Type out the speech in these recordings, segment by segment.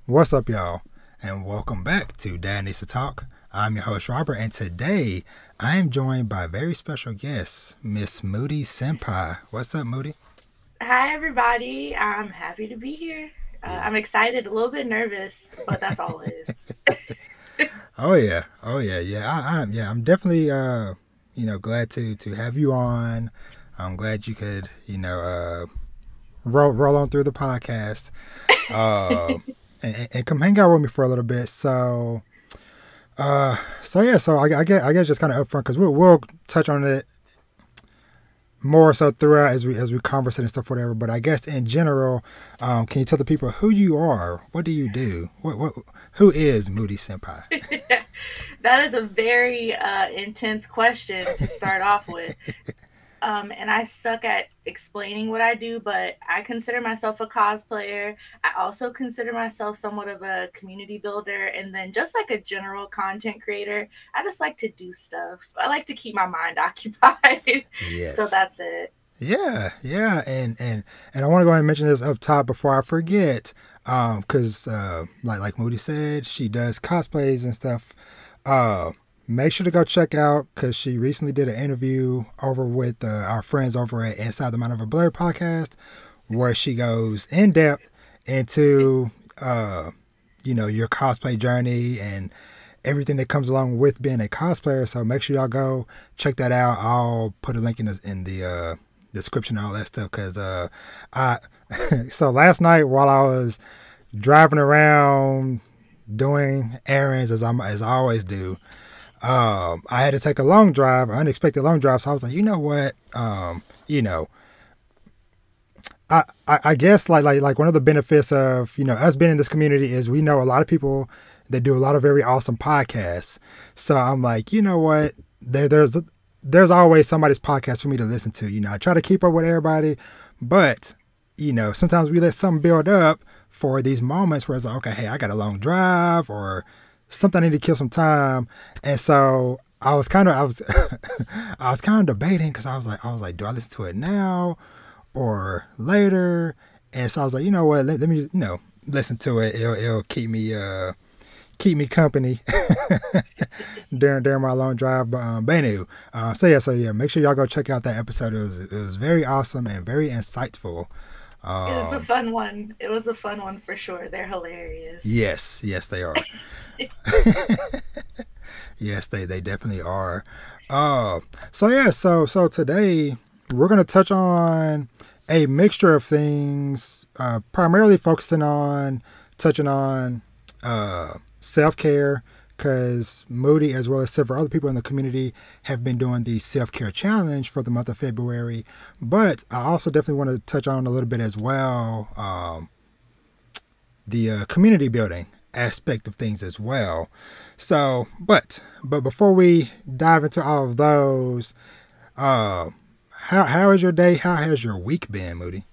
What's up, y'all? And welcome back to Dad Needs to Talk. I'm your host, Robert, and today I am joined by a very special guest, Miss Moody Senpai. What's up, Moody? Hi, everybody. I'm happy to be here. Yeah. I'm excited, a little bit nervous, but that's always. I'm definitely, glad to have you on. I'm glad you could, roll on through the podcast, uh, and come hang out with me for a little bit. I guess just kind of upfront because we'll touch on it more so throughout as we converse and stuff, whatever. But I guess in general, can you tell the people who you are? What do you do? Who is Moody Senpai? That is a very intense question to start off with. And I suck at explaining what I do, but I consider myself a cosplayer. I also consider myself somewhat of a community builder, and then just like a general content creator. I just like to do stuff. I like to keep my mind occupied. So Yes. that's it. Yeah, and I want to go ahead and mention this up top before I forget, because like Moody said, she does cosplays and stuff. Make sure to go check out because she recently did an interview over with our friends over at Inside the Mind of a Blur podcast, where she goes in depth into your cosplay journey and everything that comes along with being a cosplayer. So make sure y'all go check that out. I'll put a link in the description and all that stuff because I so last night while I was driving around doing errands as I always do. I had to take a long drive, an unexpected long drive. So I was like, you know what? I guess like one of the benefits of, us being in this community is we know a lot of people that do a lot of very awesome podcasts. So I'm like, you know what? There's always somebody's podcast for me to listen to. I try to keep up with everybody, but sometimes we let something build up for these moments where it's like, okay, hey, I got a long drive or something I need to kill some time. And so I was kind of debating because I was like, do I listen to it now or later? And so I was like, you know what, let me, listen to it. It'll keep me company during my long drive. But anyway, so yeah, make sure y'all go check out that episode. It was very awesome and very insightful. It was a fun one. It was a fun one for sure. They're hilarious. Yes, they are. Yes, they definitely are. So today we're gonna touch on a mixture of things, primarily focusing on touching on self-care, because Moody, as well as several other people in the community, have been doing the self-care challenge for the month of February. But I also definitely want to touch on a little bit as well the community building aspect of things as well. So, but before we dive into all of those, how is your day? How has your week been, Moody?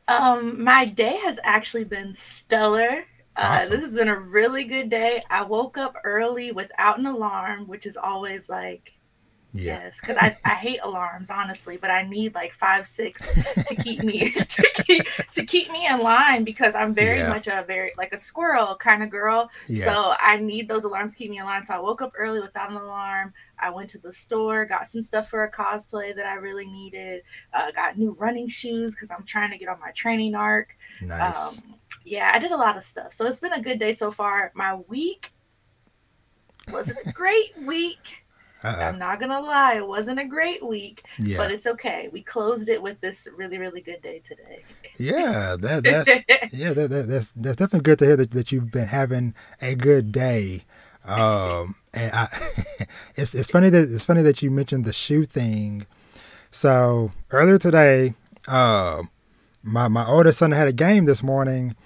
My day has actually been stellar. Awesome. This has been a really good day. I woke up early without an alarm, which is always like, Yeah. yes, because I hate alarms, honestly, but I need like 5, 6 to keep me to keep me in line because I'm very Yeah. much a very like a squirrel kind of girl. Yeah. So I need those alarms to keep me in line. So I woke up early without an alarm. I went to the store, got some stuff for a cosplay that I really needed. Got new running shoes because I'm trying to get on my training arc. Nice. Yeah, I did a lot of stuff. So it's been a good day so far. My week wasn't a great week. Uh-oh. I'm not gonna lie, it wasn't a great week, Yeah. but it's okay. We closed it with this really, really good day today. Yeah. That's definitely good to hear that you've been having a good day. And it's funny that you mentioned the shoe thing. So earlier today, my oldest son had a game this morning,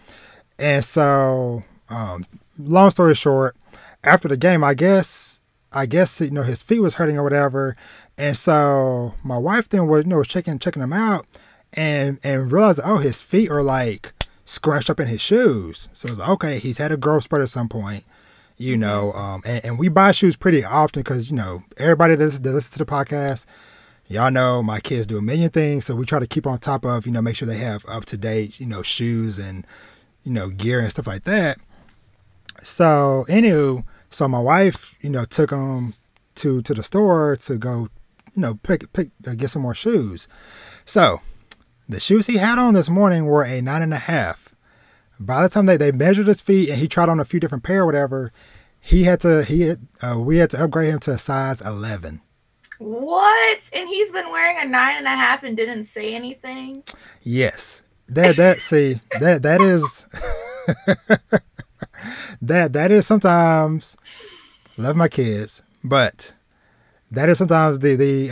and so long story short, after the game, I guess his feet was hurting or whatever, and so my wife then was checking him out, and realized, oh, his feet are like scrunched up in his shoes. So it's like, okay, he's had a growth spurt at some point. And we buy shoes pretty often because everybody that listens to the podcast, y'all know my kids do a million things, so we try to keep on top of make sure they have up to date shoes and gear and stuff like that. So anywho, so my wife, took him to the store to go, get some more shoes. So the shoes he had on this morning were a 9.5. By the time they measured his feet and he tried on a few different pair or whatever, we had to upgrade him to a size 11. What? And he's been wearing a 9.5 and didn't say anything? Yes. That is that is sometimes, love my kids, but that is sometimes the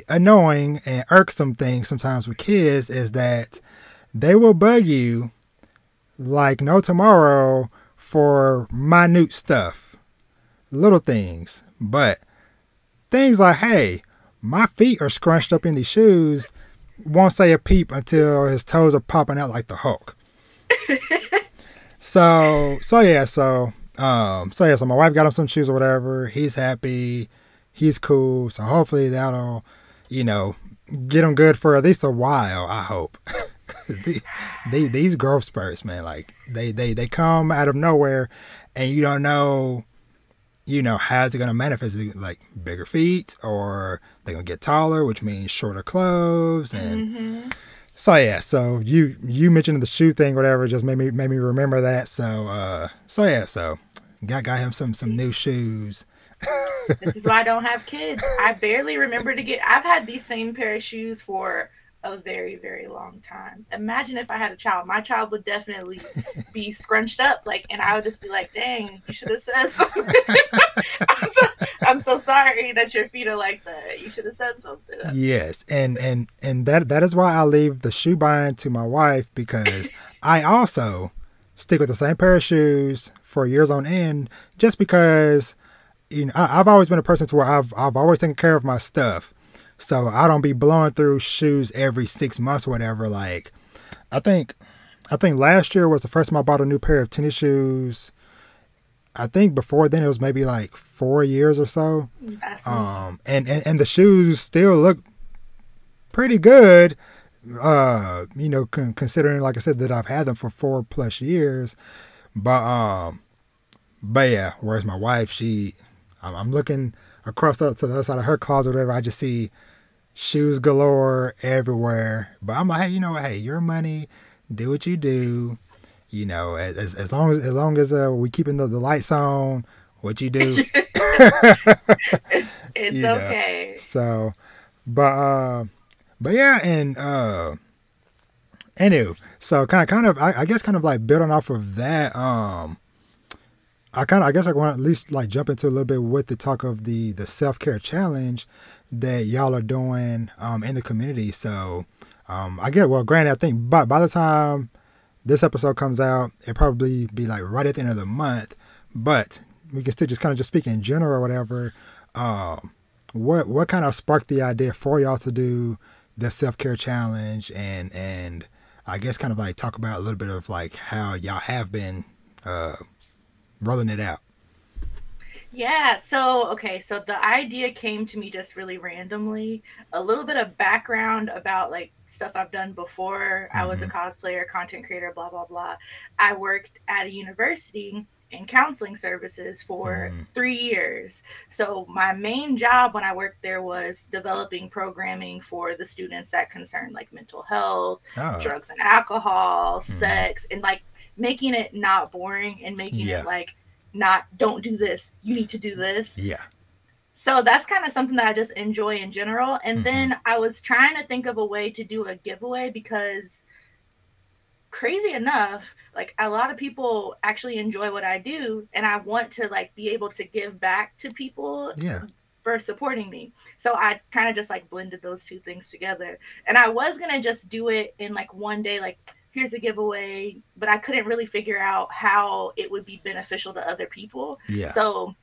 annoying and irksome thing sometimes with kids is that they will bug you like no tomorrow for minute stuff, little things, but things like, hey, my feet are scrunched up in these shoes, won't say a peep until his toes are popping out like the Hulk. So my wife got him some shoes or whatever. He's happy. He's cool. So hopefully that'll, get him good for at least a while, I hope. These growth spurts, man, like they come out of nowhere and you don't know, how's it going to manifest? Is it like bigger feet or they're going to get taller, which means shorter clothes. And so you mentioned the shoe thing, whatever, just made me remember that. So got him some new shoes. This is why I don't have kids. I barely remember I've had these same pair of shoes for a very, very long time. Imagine if I had a child. My child would definitely be scrunched up, and I would just be like, dang, you should have said something. I'm so sorry that your feet are like that. You should have said something. Yes, and that is why I leave the shoe buying to my wife, because I also stick with the same pair of shoes for years on end, just because I've always been a person to where I've always taken care of my stuff. So I don't be blowing through shoes every 6 months or whatever. Like, I think last year was the first time I bought a new pair of tennis shoes. I think before then it was maybe like 4 years or so. And the shoes still look pretty good. Considering, like I said, that I've had them for 4+ years. But yeah, whereas my wife, I'm looking across to the other side of her closet or whatever, I just see shoes galore everywhere. But I'm like, hey, hey, your money, do what you do. As long as we keeping the lights on, what you do. it's okay. So, but yeah, and anyway, so kind of I guess kind of like building off of that. I guess I want to at least like jump into a little bit with the talk of the self-care challenge that y'all are doing in the community. So granted, I think by the time this episode comes out, it'll probably be like right at the end of the month, but we can still just kind of just speak in general or whatever. What kind of sparked the idea for y'all to do the self-care challenge, and I guess kind of like talk about a little bit of like how y'all have been rolling it out. Yeah, so the idea came to me just really randomly. A little bit of background about like stuff I've done before. I was a cosplayer, content creator, blah blah blah. I worked at a university in counseling services for 3 years. So my main job when I worked there was developing programming for the students that concern like mental health, drugs and alcohol, sex, and like making it not boring and making it like not don't do this, you need to do this. Yeah. So that's kind of something that I just enjoy in general. And then I was trying to think of a way to do a giveaway because crazy enough, like a lot of people actually enjoy what I do, and I want to like be able to give back to people for supporting me. So I kind of just like blended those two things together. And I was going to just do it in like one day, like here's a giveaway, but I couldn't really figure out how it would be beneficial to other people. Yeah. So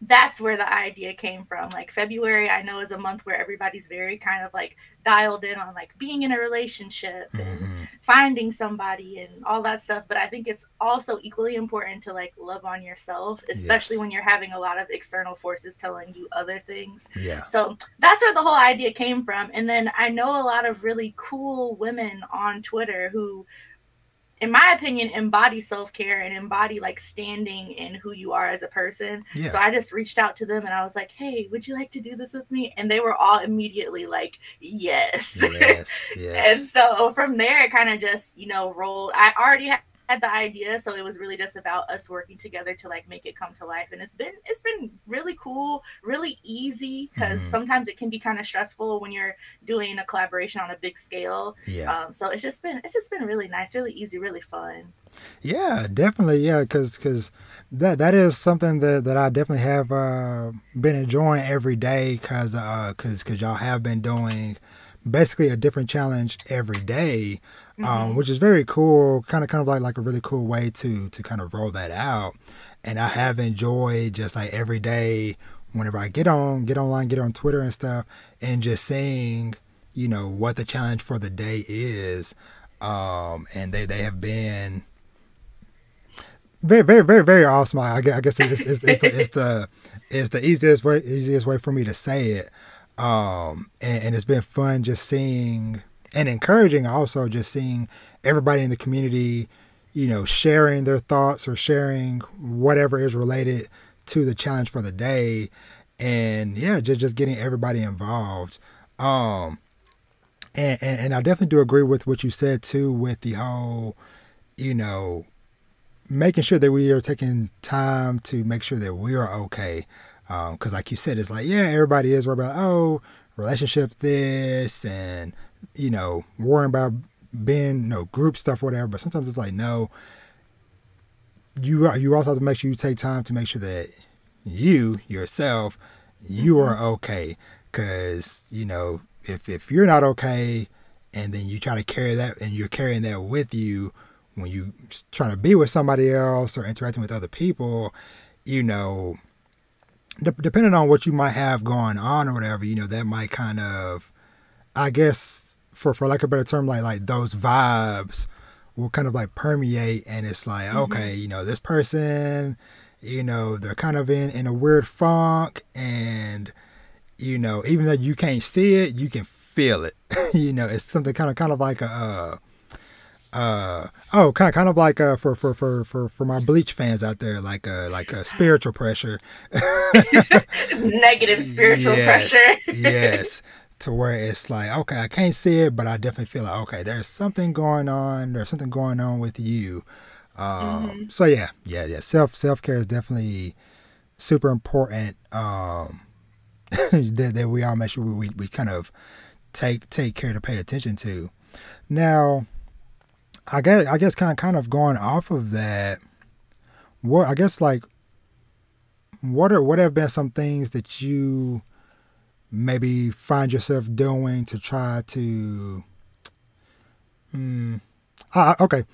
that's where the idea came from. Like February, I know, is a month where everybody's very kind of like dialed in on like being in a relationship and finding somebody and all that stuff. But I think it's also equally important to like love on yourself, especially when you're having a lot of external forces telling you other things. Yeah. So that's where the whole idea came from. And then I know a lot of really cool women on Twitter who in my opinion, embody self-care and embody like standing in who you are as a person. Yeah. So I just reached out to them and I was like, hey, would you like to do this with me? And they were all immediately like, yes. Yes. And Yes. so from there, it kind of just, rolled. I already had the idea, so it was really just about us working together to like make it come to life. And it's been really cool, really easy, because Hmm. sometimes it can be kind of stressful when you're doing a collaboration on a big scale. Yeah. So it's just been really nice, really easy, really fun. Yeah, definitely. Yeah, because that is something that I definitely have been enjoying every day because y'all have been doing basically a different challenge every day, Hmm. which is very cool. Kind of like a really cool way to kind of roll that out. And I have enjoyed just like every day whenever I get online, get on Twitter and stuff, and just seeing what the challenge for the day is. And they have been very, very, very, very awesome. I guess it's the easiest way for me to say it. And it's been fun just seeing and encouraging also just seeing everybody in the community, sharing their thoughts or sharing whatever is related to the challenge for the day, and yeah, just getting everybody involved. Um, and I definitely do agree with what you said too with the whole, you know, making sure that we are taking time to make sure that we are okay. Because, like you said, it's like, yeah, everybody is worried about, oh, relationship this and, worrying about being, group stuff, whatever. But sometimes it's like, no, you also have to make sure you take time to make sure that you, yourself, you Hmm. are okay. Because, if you're not okay and then you try to carry that and you're carrying that with you, when you trying to be with somebody else or interacting with other people, you know, depending on what you might have going on or whatever, that might kind of, I guess, for like a better term, like those vibes will kind of like permeate, and it's like, Hmm. okay, this person, they're kind of in a weird funk, and even though you can't see it, you can feel it. It's something kind of like a kind of like for my Bleach fans out there, like a spiritual pressure. Negative spiritual pressure. Yes, to where it's like, okay, I can't see it, but I definitely feel like, okay, there's something going on. There's something going on with you. Hmm. So yeah. Self care is definitely super important. That we all make sure we kind of take care to pay attention to. Now, I guess kind of going off of that, what I guess like what have been some things that you maybe find yourself doing to try to okay.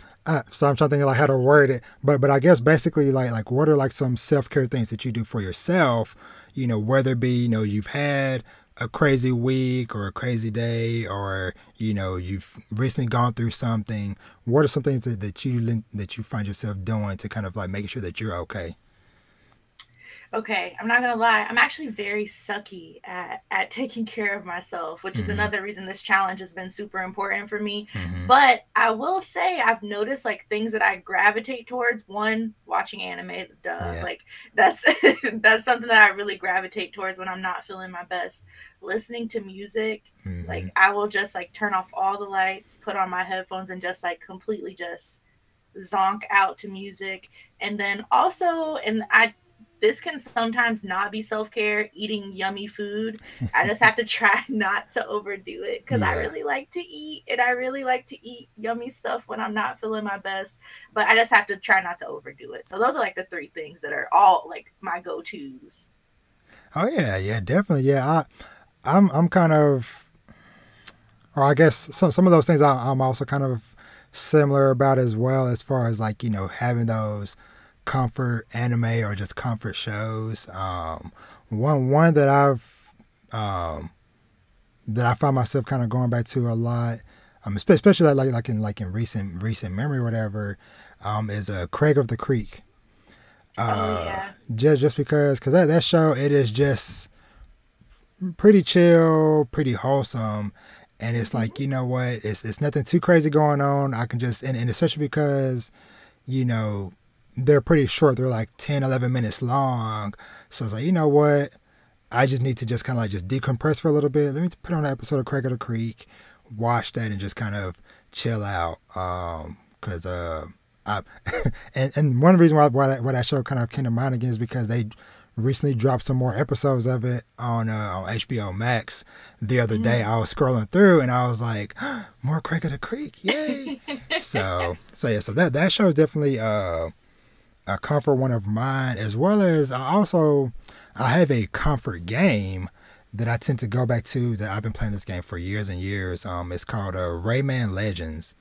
So I'm trying to think like how to word it, but I guess basically like what are like some self care things that you do for yourself? Whether it be you've had a crazy week or a crazy day, or you've recently gone through something. What are some things that you find yourself doing to kind of like making sure that you're okay? Okay, I'm not gonna lie. I'm actually very sucky at taking care of myself, which is Mm-hmm. another reason this challenge has been super important for me. Mm-hmm. But I will say I've noticed like things that I gravitate towards. One, watching anime, duh. Yeah. Like that's that's something that I really gravitate towards when I'm not feeling my best. Listening to music, Mm-hmm. like I will just like turn off all the lights, put on my headphones, and just like completely just zonk out to music. And then also, and I this can sometimes not be self-care, eating yummy food. I just have to try not to overdo it because I Yeah. really like to eat, and I really like to eat yummy stuff when I'm not feeling my best, but I just have to try not to overdo it. So those are like the three things that are all like my go-tos. Oh yeah, definitely. Yeah, I'm kind of, or I guess some of those things I'm also kind of similar about as well, as far as like having those comfort anime or just comfort shows. One um, that I find myself kind of going back to a lot, especially like in recent memory or whatever, is Craig of the Creek. Oh Uh, yeah. just because that show, it is just pretty chill, pretty wholesome, and it's like, you know what, it's nothing too crazy going on. I can just, and especially because, you know, they're pretty short. They're like 10, 11 minutes long. So it's like, you know what, I just need to just kind of like just decompress for a little bit. Let me put on an episode of Craig of the Creek, watch that, and just kind of chill out. Cause I, and one of the reasons why that show kind of came to mind again is because they recently dropped some more episodes of it on HBO Max the other day. I was scrolling through and I was like, more Craig of the Creek, yay! so that show is definitely a comfort one of mine, as well as I have a comfort game that I tend to go back to, that I've been playing this game for years and years. It's called Rayman Legends,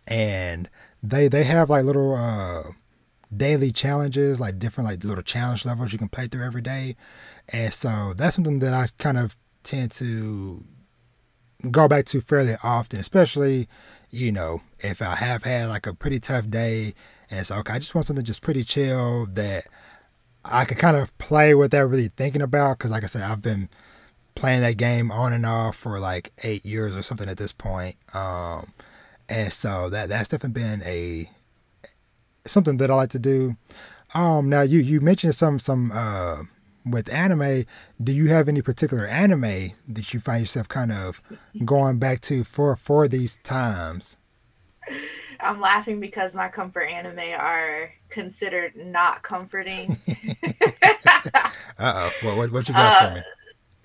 and they have like little daily challenges, like different like little challenge levels you can play through every day. And so that's something that I kind of tend to go back to fairly often, especially, you know, if I have had like a pretty tough day and it's okay, I just want something just pretty chill that I could kind of play without really thinking about. Because like I said, I've been playing that game on and off for like 8 years or something at this point. And so that's definitely been something that I like to do. Now you mentioned some with anime. Do you have any particular anime that you find yourself kind of going back to for these times? I'm laughing because my comfort anime are considered not comforting. What you got for me?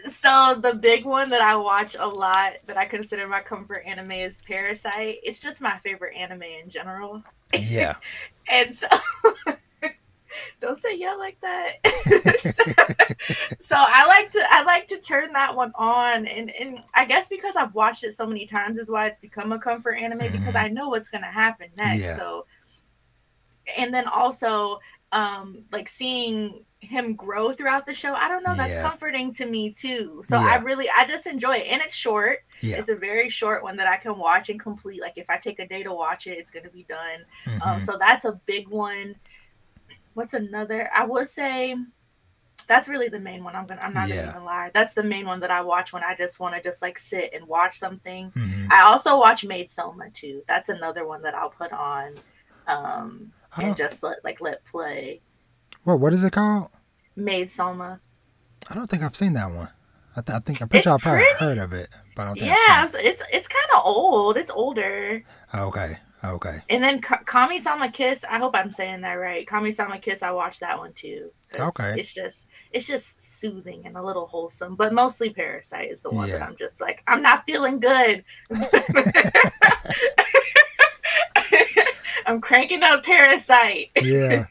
So the big one that I watch a lot that I consider my comfort anime is Parasite. It's just my favorite anime in general. Yeah. And so don't say yeah like that. So I like to turn that one on, and I guess because I've watched it so many times is why it's become a comfort anime, because I know what's gonna happen next. Yeah. So, and then also like seeing him grow throughout the show, I don't know, that's comforting to me too. So I just enjoy it, and it's short. It's a very short one that I can watch and complete. Like if I take a day to watch it, it's gonna be done. So that's a big one. What's another? I would say that's really the main one. I'm not gonna even lie. That's the main one that I watch when I just want to just like sit and watch something. I also watch Maid Soma too. That's another one that I'll put on and just let play. What is it called? Maid Soma. I don't think I've seen that one. I'm pretty sure I've probably heard of it, but I don't think I've seen it. It's kind of old. It's older. Okay. And then Kami-sama Kiss, I hope I'm saying that right. Kami-sama Kiss, I watched that one too. Okay. It's just soothing and a little wholesome, but mostly Parasite is the one that I'm just like, I'm not feeling good. I'm cranking up Parasite. Yeah.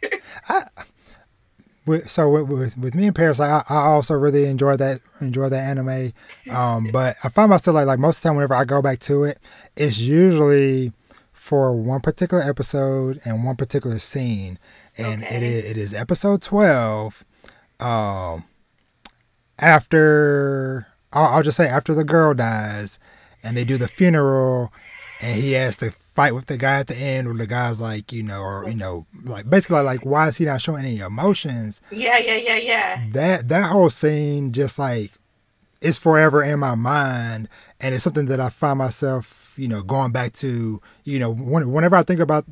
So with me and Parasite, I also really enjoy that anime. But I find myself like most of the time whenever I go back to it, it's usually for one particular episode and one particular scene. And it is episode 12. After I'll just say after the girl dies and they do the funeral and he has to fight with the guy at the end, or the guy's like, like basically like, why is he not showing any emotions? Yeah. That whole scene just like is forever in my mind, and it's something that I find myself, going back to, whenever I think about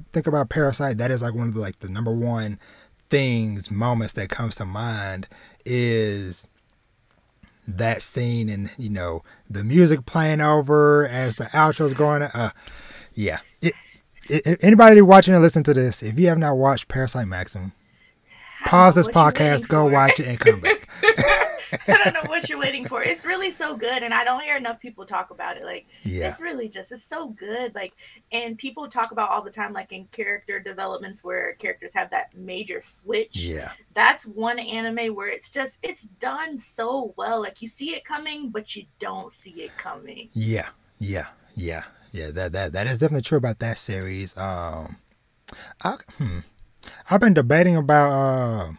Parasite. That is like one of the number one moments that comes to mind is that scene, and the music playing over as the outro's going. Anybody watching and listening to this, if you have not watched Parasite Maximum, pause this podcast, go watch it, and come back. I don't know what you're waiting for. It's really so good, and I don't hear enough people talk about it. It's really it's so good. And people talk about all the time, like in character developments where characters have that major switch. Yeah, that's one anime where it's done so well. Like you see it coming, but you don't see it coming. Yeah. That is definitely true about that series. I've been debating about.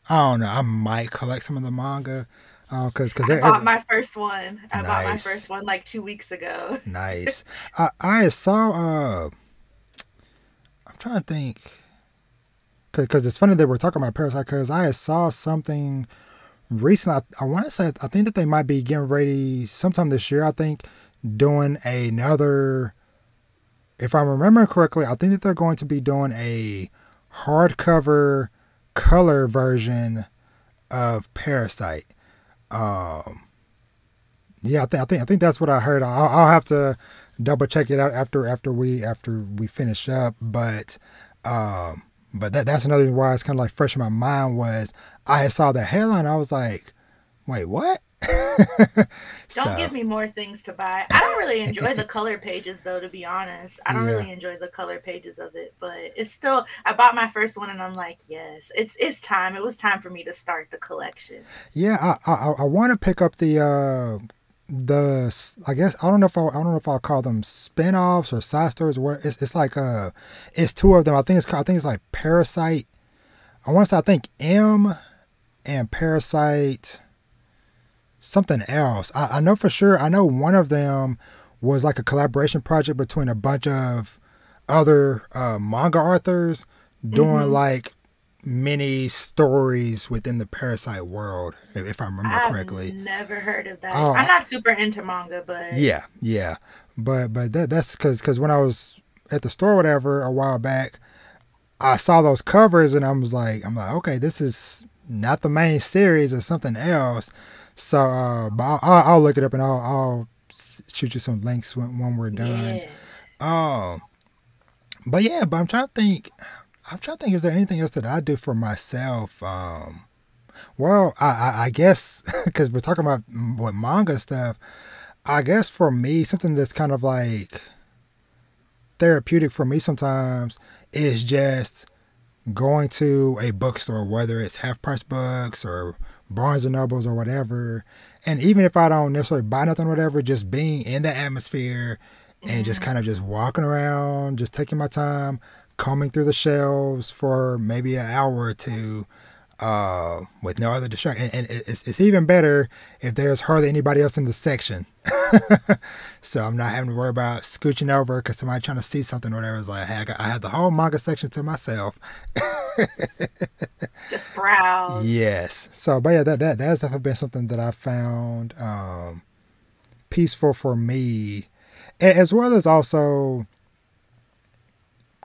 I don't know. I might collect some of the manga because I bought my first one. I bought my first one like 2 weeks ago. Nice. I saw. I'm trying to think. Because it's funny that we're talking about Parasite, because I saw something recently, I want to say, I think that they might be getting ready sometime this year. I think doing another. If I'm remembering correctly, I think that they're going to be doing a hardcover color version of Parasite. Um, yeah, I think that's what I heard. I'll have to double check it out after we finish up. But that's another reason why it's kind of like fresh in my mind was I had saw the headline. I was like, wait, what? Don't So give me more things to buy. I don't really enjoy the color pages though, to be honest. I don't yeah, really enjoy the color pages of it, but it's still I bought my first one and I'm like, yes, it's time. It was time for me to start the collection. yeah. I want to pick up the I guess I don't know if I'll call them spin-offs or side stories. Where it's like it's two of them. I think it's like Parasite. I want to say I think M and Parasite something else. I know for sure. I know one of them was like a collaboration project between a bunch of other manga authors doing Mm-hmm. like mini stories within the Parasite world, if I remember I've correctly. never heard of that. I'm Oh, not super into manga, but yeah, yeah. But that's because when I was at the store, or whatever, a while back, I saw those covers and I'm like, okay, this is not the main series, it's something else. So, but I'll look it up and I'll shoot you some links when we're done. yeah. Um, but yeah, but I'm trying to think. I'm trying to think. Is there anything else that I do for myself? Well, I guess because we're talking about what manga stuff. I guess for me, something that's kind of like therapeutic for me sometimes is just going to a bookstore, whether it's half price books or Barnes and Nobles or whatever. And even if I don't necessarily buy nothing or whatever, just being in the atmosphere and just Mm. kind of just walking around, just taking my time, combing through the shelves for maybe an hour or two, with no other distraction. And it's even better if there's hardly anybody else in the section. So I'm not having to worry about scooching over because somebody trying to see something or whatever. It's like, hey, I have the whole manga section to myself. Just browse. Yes. So, but yeah, that's definitely been something that I found peaceful for me, as well as also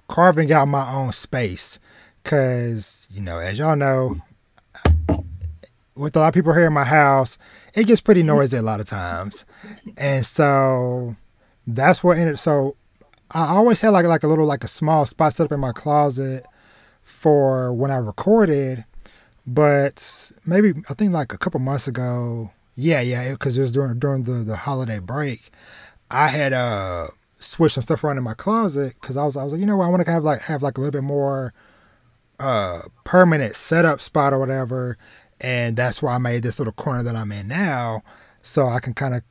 carving out my own space. Because, as y'all know, with a lot of people here in my house, it gets pretty noisy a lot of times. And so that's what ended. So I always had like a little, like a small spot set up in my closet for when I recorded. But maybe I think like a couple months ago, yeah, because it was during the holiday break. I had switched some stuff around in my closet because I was like, you know what, I want to have like a little bit more permanent setup spot or whatever, and that's why I made this little corner that I'm in now. So I can kind of,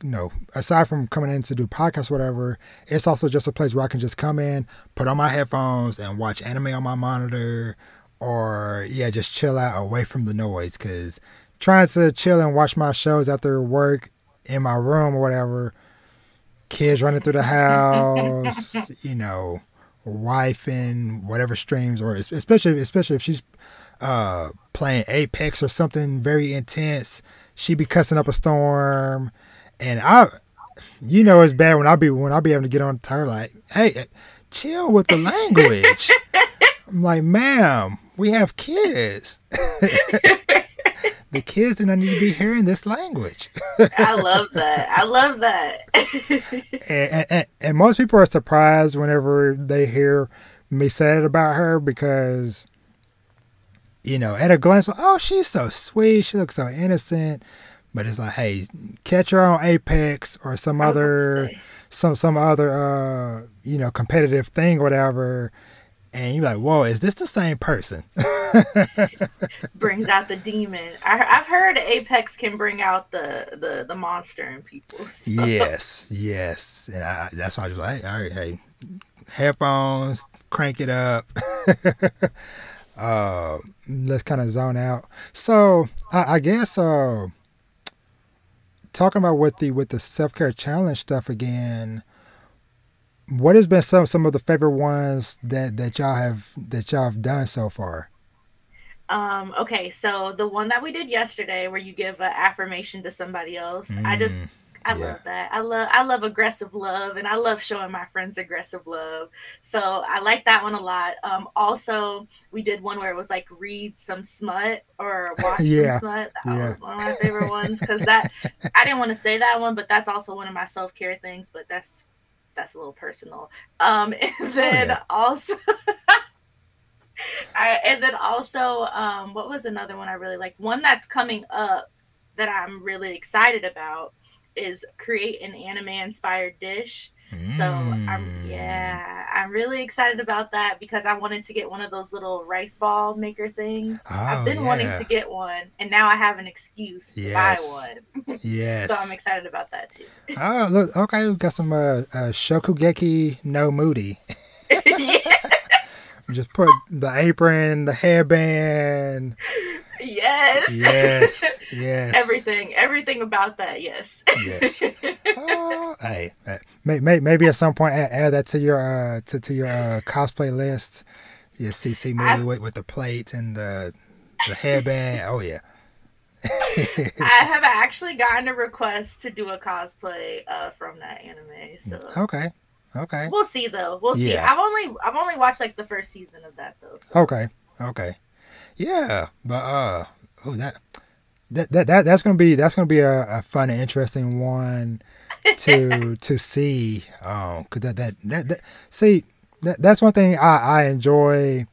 aside from coming in to do podcasts or whatever, it's also just a place where I can just come in, put on my headphones, and watch anime on my monitor, or yeah, just chill out away from the noise. Because trying to chill and watch my shows after work in my room or whatever, kids running through the house, wife and whatever streams, or especially if she's playing Apex or something very intense, she be cussing up a storm, and it's bad when I be having to get on to her like, hey, chill with the language. I'm like, ma'am, we have kids. The kids do not need to be hearing this language. I love that. I love that. And most people are surprised whenever they hear me say it about her because, at a glance, oh, she's so sweet. She looks so innocent. But it's like, hey, catch her on Apex or some I was about to other, say. some other, competitive thing or whatever. And you're like, whoa, is this the same person? Brings out the demon. I've heard Apex can bring out the monster in people. So. Yes. And that's why I was like, hey, all right, hey, headphones, crank it up. Let's kind of zone out. So I guess talking about with the self-care challenge stuff again, what has been some of the favorite ones that y'all have done so far? Okay, so the one that we did yesterday where you give an affirmation to somebody else, I Yeah. love that. I love aggressive love, and I love showing my friends aggressive love. So I like that one a lot. Also, we did one where it was like read some smut or watch some Yeah. smut. That Yeah. was one of my favorite ones because that I didn't want to say that one, but that's also one of my self care things. But that's a little personal. And Oh then yeah. also what was another one I really like? One that's coming up that I'm really excited about is create an anime inspired dish. So Mm. I'm really excited about that because I wanted to get one of those little rice ball maker things. I've Oh been wanting yeah. to get one, and now I have an excuse to buy Yes. one. So I'm Yes. excited about that too. Oh look. Okay, we got some Shokugeki no Moody. Yeah. Just put the apron, the headband. Yes. Yes. Yes. Everything about that. Yes. Yes. Oh, hey, maybe at some point add that to your to your cosplay list. You see Moody I with the plate and the headband. Oh yeah. I have actually gotten a request to do a cosplay from that anime. Okay. So Okay. we'll see though. We'll see. Yeah. I've only watched like the first season of that though. So Okay. Okay. Yeah. But oh that's gonna be a fun and interesting one to see. Cause that see that's one thing I enjoy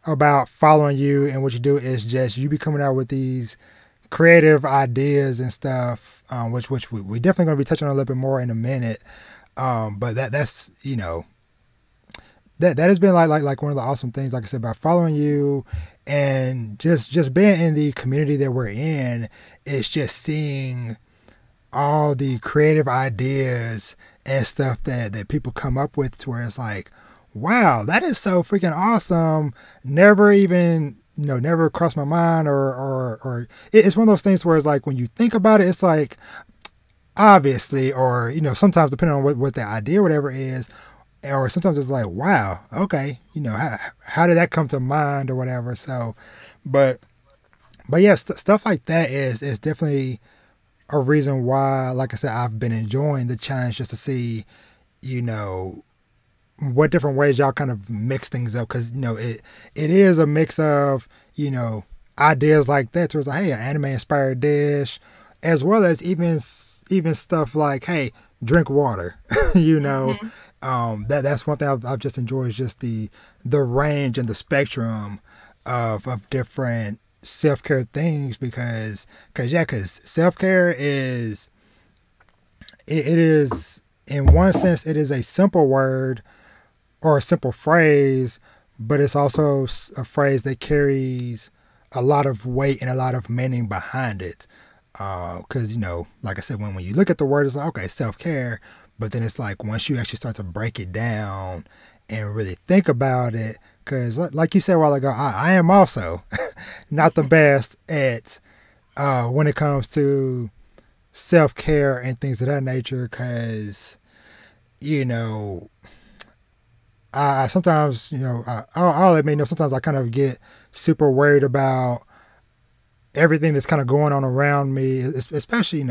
about following you and what you do is just you be coming out with these creative ideas and stuff, which we definitely gonna be touching on a little bit more in a minute. But that's that has been like one of the awesome things, like I said, about following you and just being in the community that we're in. It's just seeing all the creative ideas and stuff that people come up with to where it's like, wow, that is so freaking awesome. Never even never crossed my mind or it's one of those things where it's like when you think about it, it's like obviously, or sometimes depending on what the idea or whatever is, or sometimes it's like, wow, okay, how did that come to mind or whatever. So, but yeah, stuff like that is definitely a reason why, like I said, I've been enjoying the challenge just to see, you know, what different ways y'all kind of mix things up, because it is a mix of ideas like that. So it's like, hey, an anime inspired dish, as well as even stuff like, hey, drink water. you know, hmm that's one thing I've just enjoyed is just the range and the spectrum of different self care things, because self care is it is, in one sense, it is a simple word or a simple phrase, but it's also a phrase that carries a lot of weight and a lot of meaning behind it. Because like I said, when you look at the word, it's like, okay, self care, but then it's like once you actually start to break it down and really think about it, because like you said a while ago, I am also not the best at when it comes to self care and things of that nature, because you know I sometimes, I'll admit, sometimes I kind of get super worried about everything that's kind of going on around me, especially,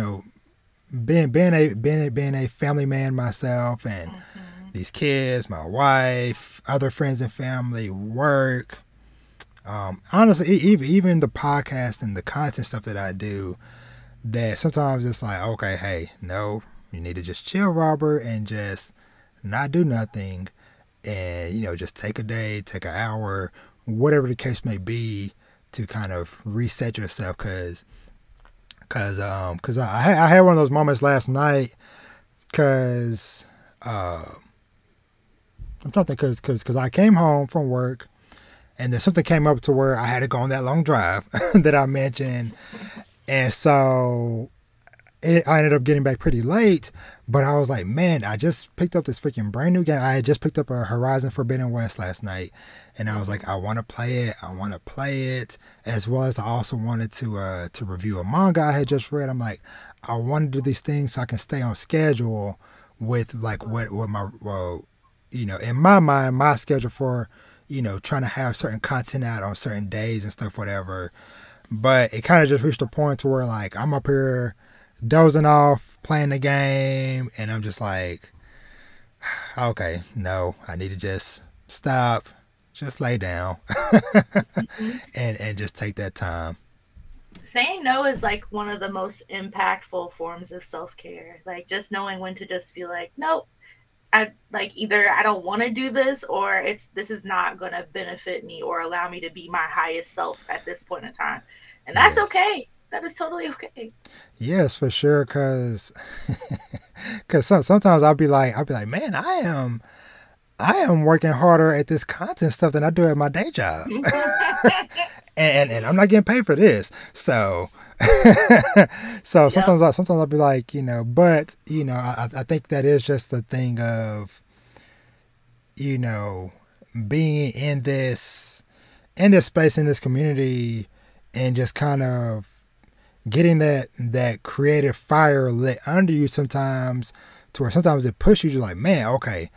being a family man myself, and hmm these kids, my wife, other friends and family, work. Honestly, even the podcast and the content stuff that I do, that sometimes it's like, okay, hey, no, you need to just chill, Robert, and just not do nothing, and just take a day, take an hour, whatever the case may be, to kind of reset yourself, because I had one of those moments last night, because I'm trying to think, because I came home from work and then something came up to where I had to go on that long drive that I mentioned, and so I ended up getting back pretty late, but I was like, man, I just picked up this freaking brand new game. I had just picked up a Horizon Forbidden West last night, and I was like, I want to play it. I want to play it, as well as I also wanted to review a manga I had just read. I'm like, I want to do these things so I can stay on schedule with like what my in my mind, my schedule for trying to have certain content out on certain days and stuff, whatever. But it kind of just reached a point to where like I'm up here dozing off, playing the game, and I'm just like, okay, no, I need to just stop, just lay down, and just take that time. Saying no is like one of the most impactful forms of self-care. Like just knowing when to just be like, nope, I like either I don't want to do this or this is not going to benefit me or allow me to be my highest self at this point in time. And that's Yes. okay. That is totally okay. Yes, for sure. Cause sometimes I'll be like, man, I am working harder at this content stuff than I do at my day job, and I'm not getting paid for this. So, so Yep. sometimes I'll be like, but I think that is just the thing of, you know, being in this space, in this community, and just kind of getting that creative fire lit under you sometimes, to where sometimes it pushes you like, man, okay,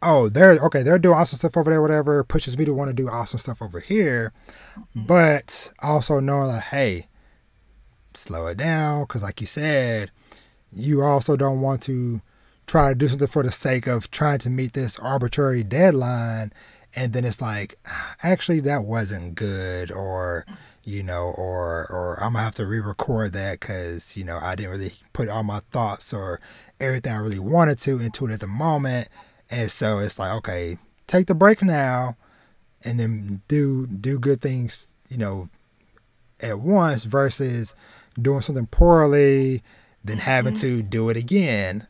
oh, they're doing awesome stuff over there, whatever, pushes me to want to do awesome stuff over here. But also knowing like, hey, slow it down, because like you said, you also don't want to try to do something for the sake of trying to meet this arbitrary deadline, and then it's like, actually that wasn't good, or or I'm gonna have to re-record that because I didn't really put all my thoughts or everything I really wanted to into it at the moment. And so it's like, okay, take the break now, and then do good things, at once, versus doing something poorly, then having Mm-hmm. to do it again.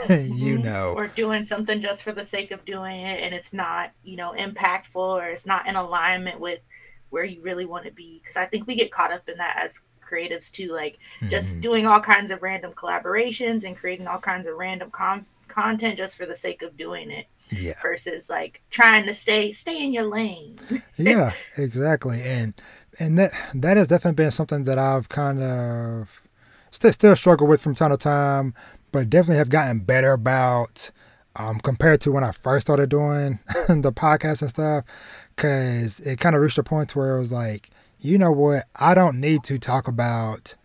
you Mm-hmm. know. Or doing something just for the sake of doing it and it's not, impactful or it's not in alignment with where you really want to be. Because I think we get caught up in that as creatives too, like just Mhm. doing all kinds of random collaborations and creating all kinds of random content just for the sake of doing it Yeah. versus like trying to stay in your lane. Yeah, exactly. And that has definitely been something that I've kind of still struggle with from time to time, but definitely have gotten better about, compared to when I first started doing the podcast and stuff, because it kind of reached a point where it was like, you know what, I don't need to talk about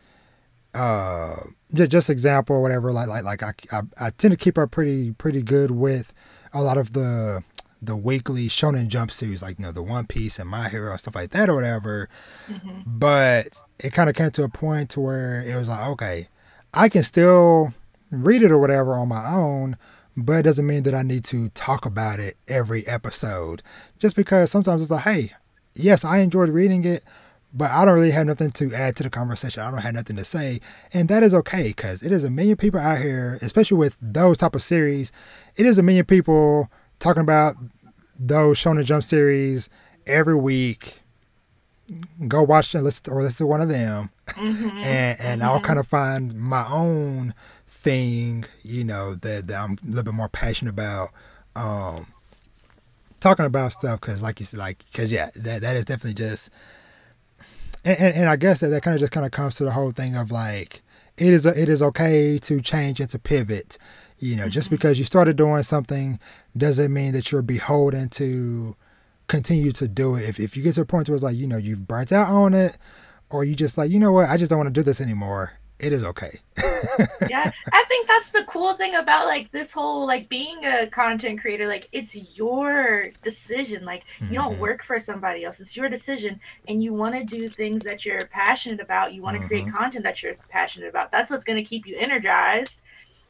uh just example or whatever, like I tend to keep up pretty good with a lot of the weekly Shonen Jump series, like the One Piece and My Hero and stuff like that or whatever. Mm-hmm. But it kind of came to a point to where it was like, okay, I can still read it or whatever on my own, but it doesn't mean that I need to talk about it every episode. Just because sometimes it's like, hey, yes, I enjoyed reading it, but I don't really have nothing to add to the conversation. I don't have nothing to say. And that is okay, because it is a million people out here, especially with those type of series. It is a million people talking about those Shonen Jump series every week. Go watch and listen to one of them, Mm-hmm. and I'll Mm-hmm. kind of find my own thing, that I'm a little bit more passionate about, talking about stuff, because like you said, because yeah, that is definitely just, and I guess that kind of just kind of comes to the whole thing of like, it is okay to change and to pivot. Just Mm-hmm. because you started doing something doesn't mean that you're beholden to continue to do it. If you get to a point where it's like, you've burnt out on it, or you just like, you know what, I just don't want to do this anymore, it is okay. Yeah, I think that's the cool thing about like this whole like being a content creator. Like it's your decision. Like you don't hmm work for somebody else. It's your decision, and you want to do things that you're passionate about. You want to create hmm content that you're passionate about. That's what's going to keep you energized,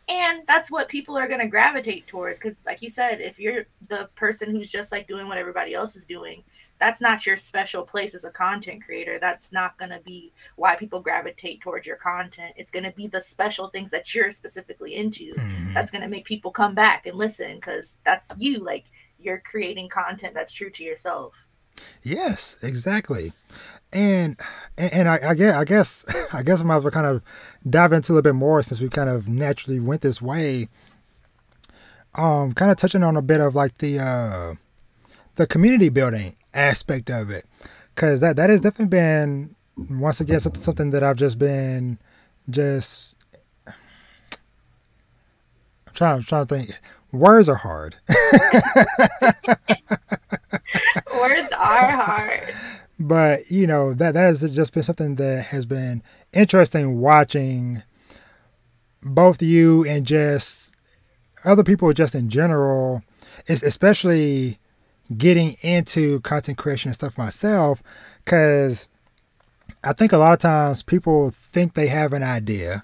and that's what people are going to gravitate towards. Because, like you said, if you're the person who's just like doing what everybody else is doing, that's not your special place as a content creator. That's not going to be why people gravitate towards your content. It's going to be the special things that you're specifically into hmm that's going to make people come back and listen because that's you. Like you're creating content that's true to yourself. Yes, exactly. And I guess I guess I might as well kind of dive into a little bit more, since we kind of naturally went this way. Kind of touching on a bit of like the community building aspect of it, because that has definitely been, once again, something that I've just been just I'm trying to think. Words are hard. Our heart. But that has just been something that has been interesting watching both you and just other people just in general, especially getting into content creation and stuff myself, because I think a lot of times people think they have an idea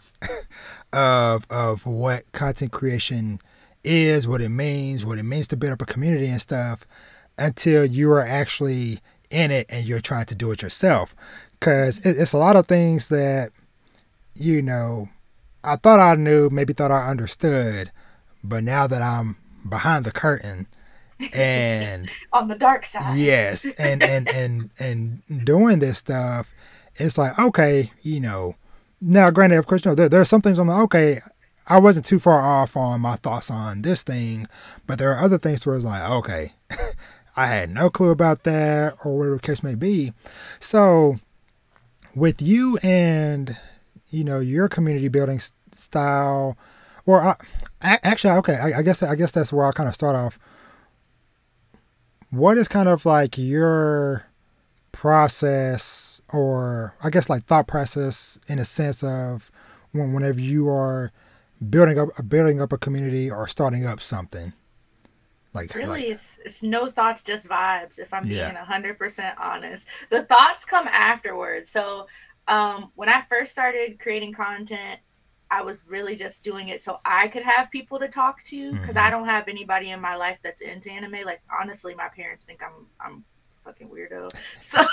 of what content creation is, what it means to build up a community and stuff, until you are actually in it and you're trying to do it yourself. Because it's a lot of things that, I thought I knew, maybe thought I understood, but now that I'm behind the curtain and on the dark side, yes, and doing this stuff, it's like, okay, now granted, of course, there are some things I'm like, okay, I wasn't too far off on my thoughts on this thing, but there are other things where it's like, okay, I had no clue about that, or whatever the case may be. So with you and your community building style, or actually, okay, I guess that's where I kind of start off. What is kind of like your process, or I guess like thought process, in a sense of whenever you are building up a community or starting up something? Really, it's no thoughts, just vibes. If I'm being 100% honest, the thoughts come afterwards. So, when I first started creating content, I was really just doing it so I could have people to talk to, because I don't have anybody in my life that's into anime. Like, honestly, my parents think I'm fucking weirdo. So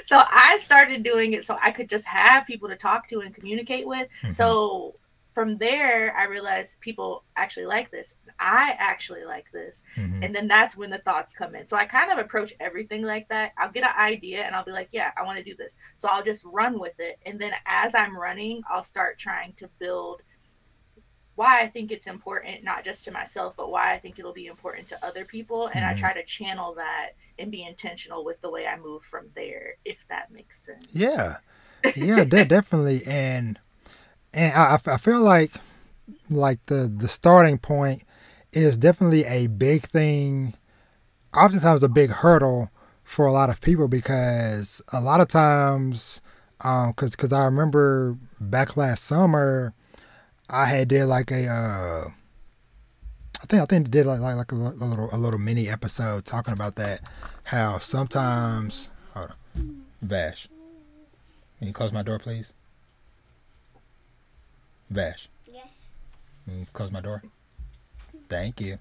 so I started doing it so I could just have people to talk to and communicate with. So from there, I realized people actually like this. I actually like this. And then that's when the thoughts come in. So I kind of approach everything like that. I'll get an idea and I'll be like, yeah, I want to do this. So I'll just run with it. And then as I'm running, I'll start trying to build why I think it's important, not just to myself, but why I think it'll be important to other people. And I try to channel that and be intentional with the way I move from there, if that makes sense. Yeah. Yeah, definitely. And I feel like the starting point is definitely a big thing, oftentimes a big hurdle for a lot of people, because a lot of times, because I remember back last summer, I had did like a, I think did like a little mini episode talking about that, how sometimes, hold on, Vash, can you close my door, please? Vash. Yes. Can you close my door? Thank you.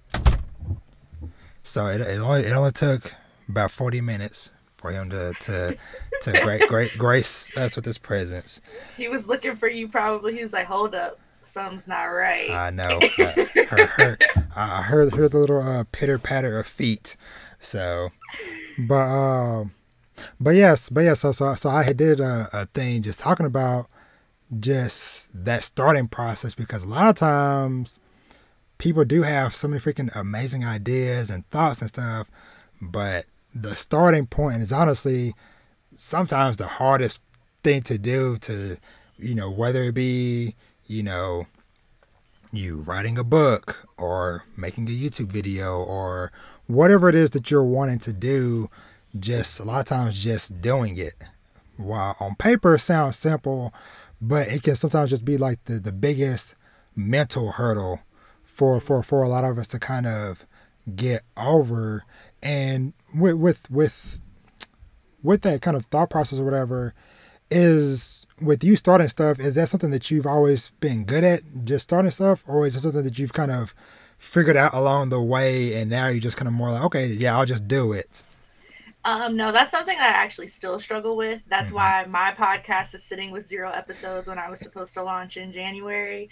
So it only took about 40 minutes for him to grace us with his presence. He was looking for you probably. He was like, hold up, something's not right. I know. I heard the little pitter patter of feet. So, but yes. So I had did a thing just talking about just that starting process, because a lot of times people do have so many freaking amazing ideas and thoughts and stuff, but the starting point is honestly sometimes the hardest thing to do, to whether it be you writing a book or making a YouTube video or whatever it is that you're wanting to do. Just a lot of times just doing it, while on paper it sounds simple, but it can sometimes just be like the biggest mental hurdle for a lot of us to kind of get over. And with that kind of thought process or whatever, is with you starting stuff, is that something that you've always been good at, just starting stuff, or is it something that you've kind of figured out along the way and now you're just kind of more like, okay, yeah, I'll just do it? No, that's something I actually still struggle with. That's why my podcast is sitting with 0 episodes when I was supposed to launch in January.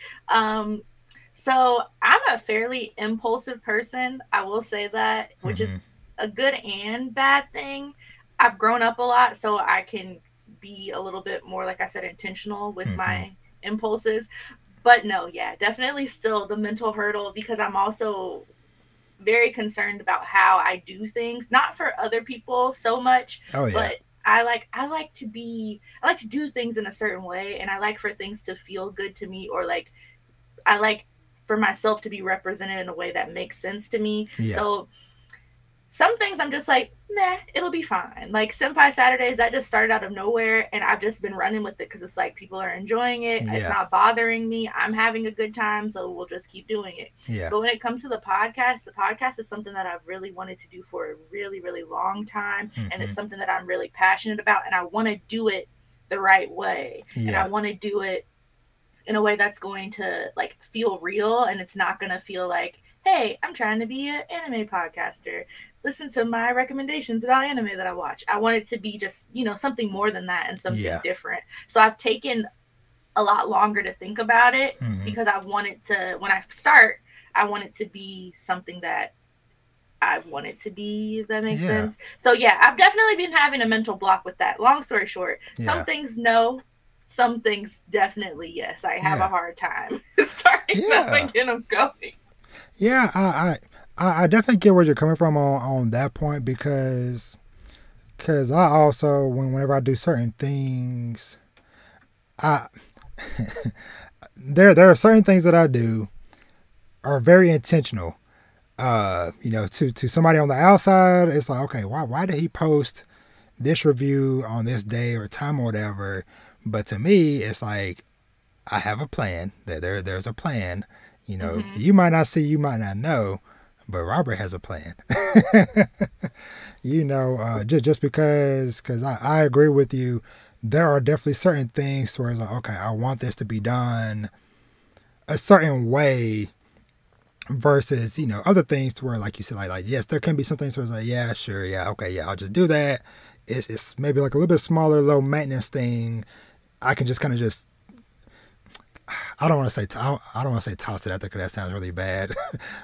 So I'm a fairly impulsive person. I will say that, which is a good and bad thing. I've grown up a lot, so I can be a little bit more, like I said, intentional with my impulses. But no, yeah, definitely still the mental hurdle, because I'm also very concerned about how I do things, not for other people so much, but I like to do things in a certain way, and I like for things to feel good to me, or like I like for myself to be represented in a way that makes sense to me. So some things I'm just like, meh, it'll be fine. Like Senpai Saturdays, that just started out of nowhere, and I've just been running with it because it's like people are enjoying it. It's Yeah. not bothering me. I'm having a good time, so we'll just keep doing it. Yeah. But when it comes to the podcast is something that I've really wanted to do for a really, really long time, and it's something that I'm really passionate about, and I want to do it the right way, and I Yeah. want to do it in a way that's going to like feel real, and it's not going to feel like, hey, I'm trying to be an anime podcaster, listen to my recommendations about anime that I watch. I want it to be just, you know, something more than that and something Yeah. different. So I've taken a lot longer to think about it Mm-hmm. because I want it to, when I start, I want it to be something that I want it to be, if that makes Yeah. sense. So yeah, I've definitely been having a mental block with that. Long story short, some Yeah. things no, some things definitely yes. I have Yeah. a hard time starting them Yeah. and getting them going. Yeah, I definitely get where you're coming from on that point because I also whenever I do certain things, I there are certain things that I do are very intentional. You know, to somebody on the outside, it's like, okay, why did he post this review on this day or time or whatever? But to me, it's like I have a plan. There's a plan. You know, you might not see, you might not know, but Robert has a plan. You know, just because I agree with you, there are definitely certain things where it's like, okay, I want this to be done a certain way versus, you know, other things to where, like you said, like yes, there can be some things where it's like, yeah, sure, yeah, okay, yeah, I'll just do that. It's maybe like a little bit smaller, low maintenance thing. I can just kind of just, I don't want to say toss it out there because that sounds really bad,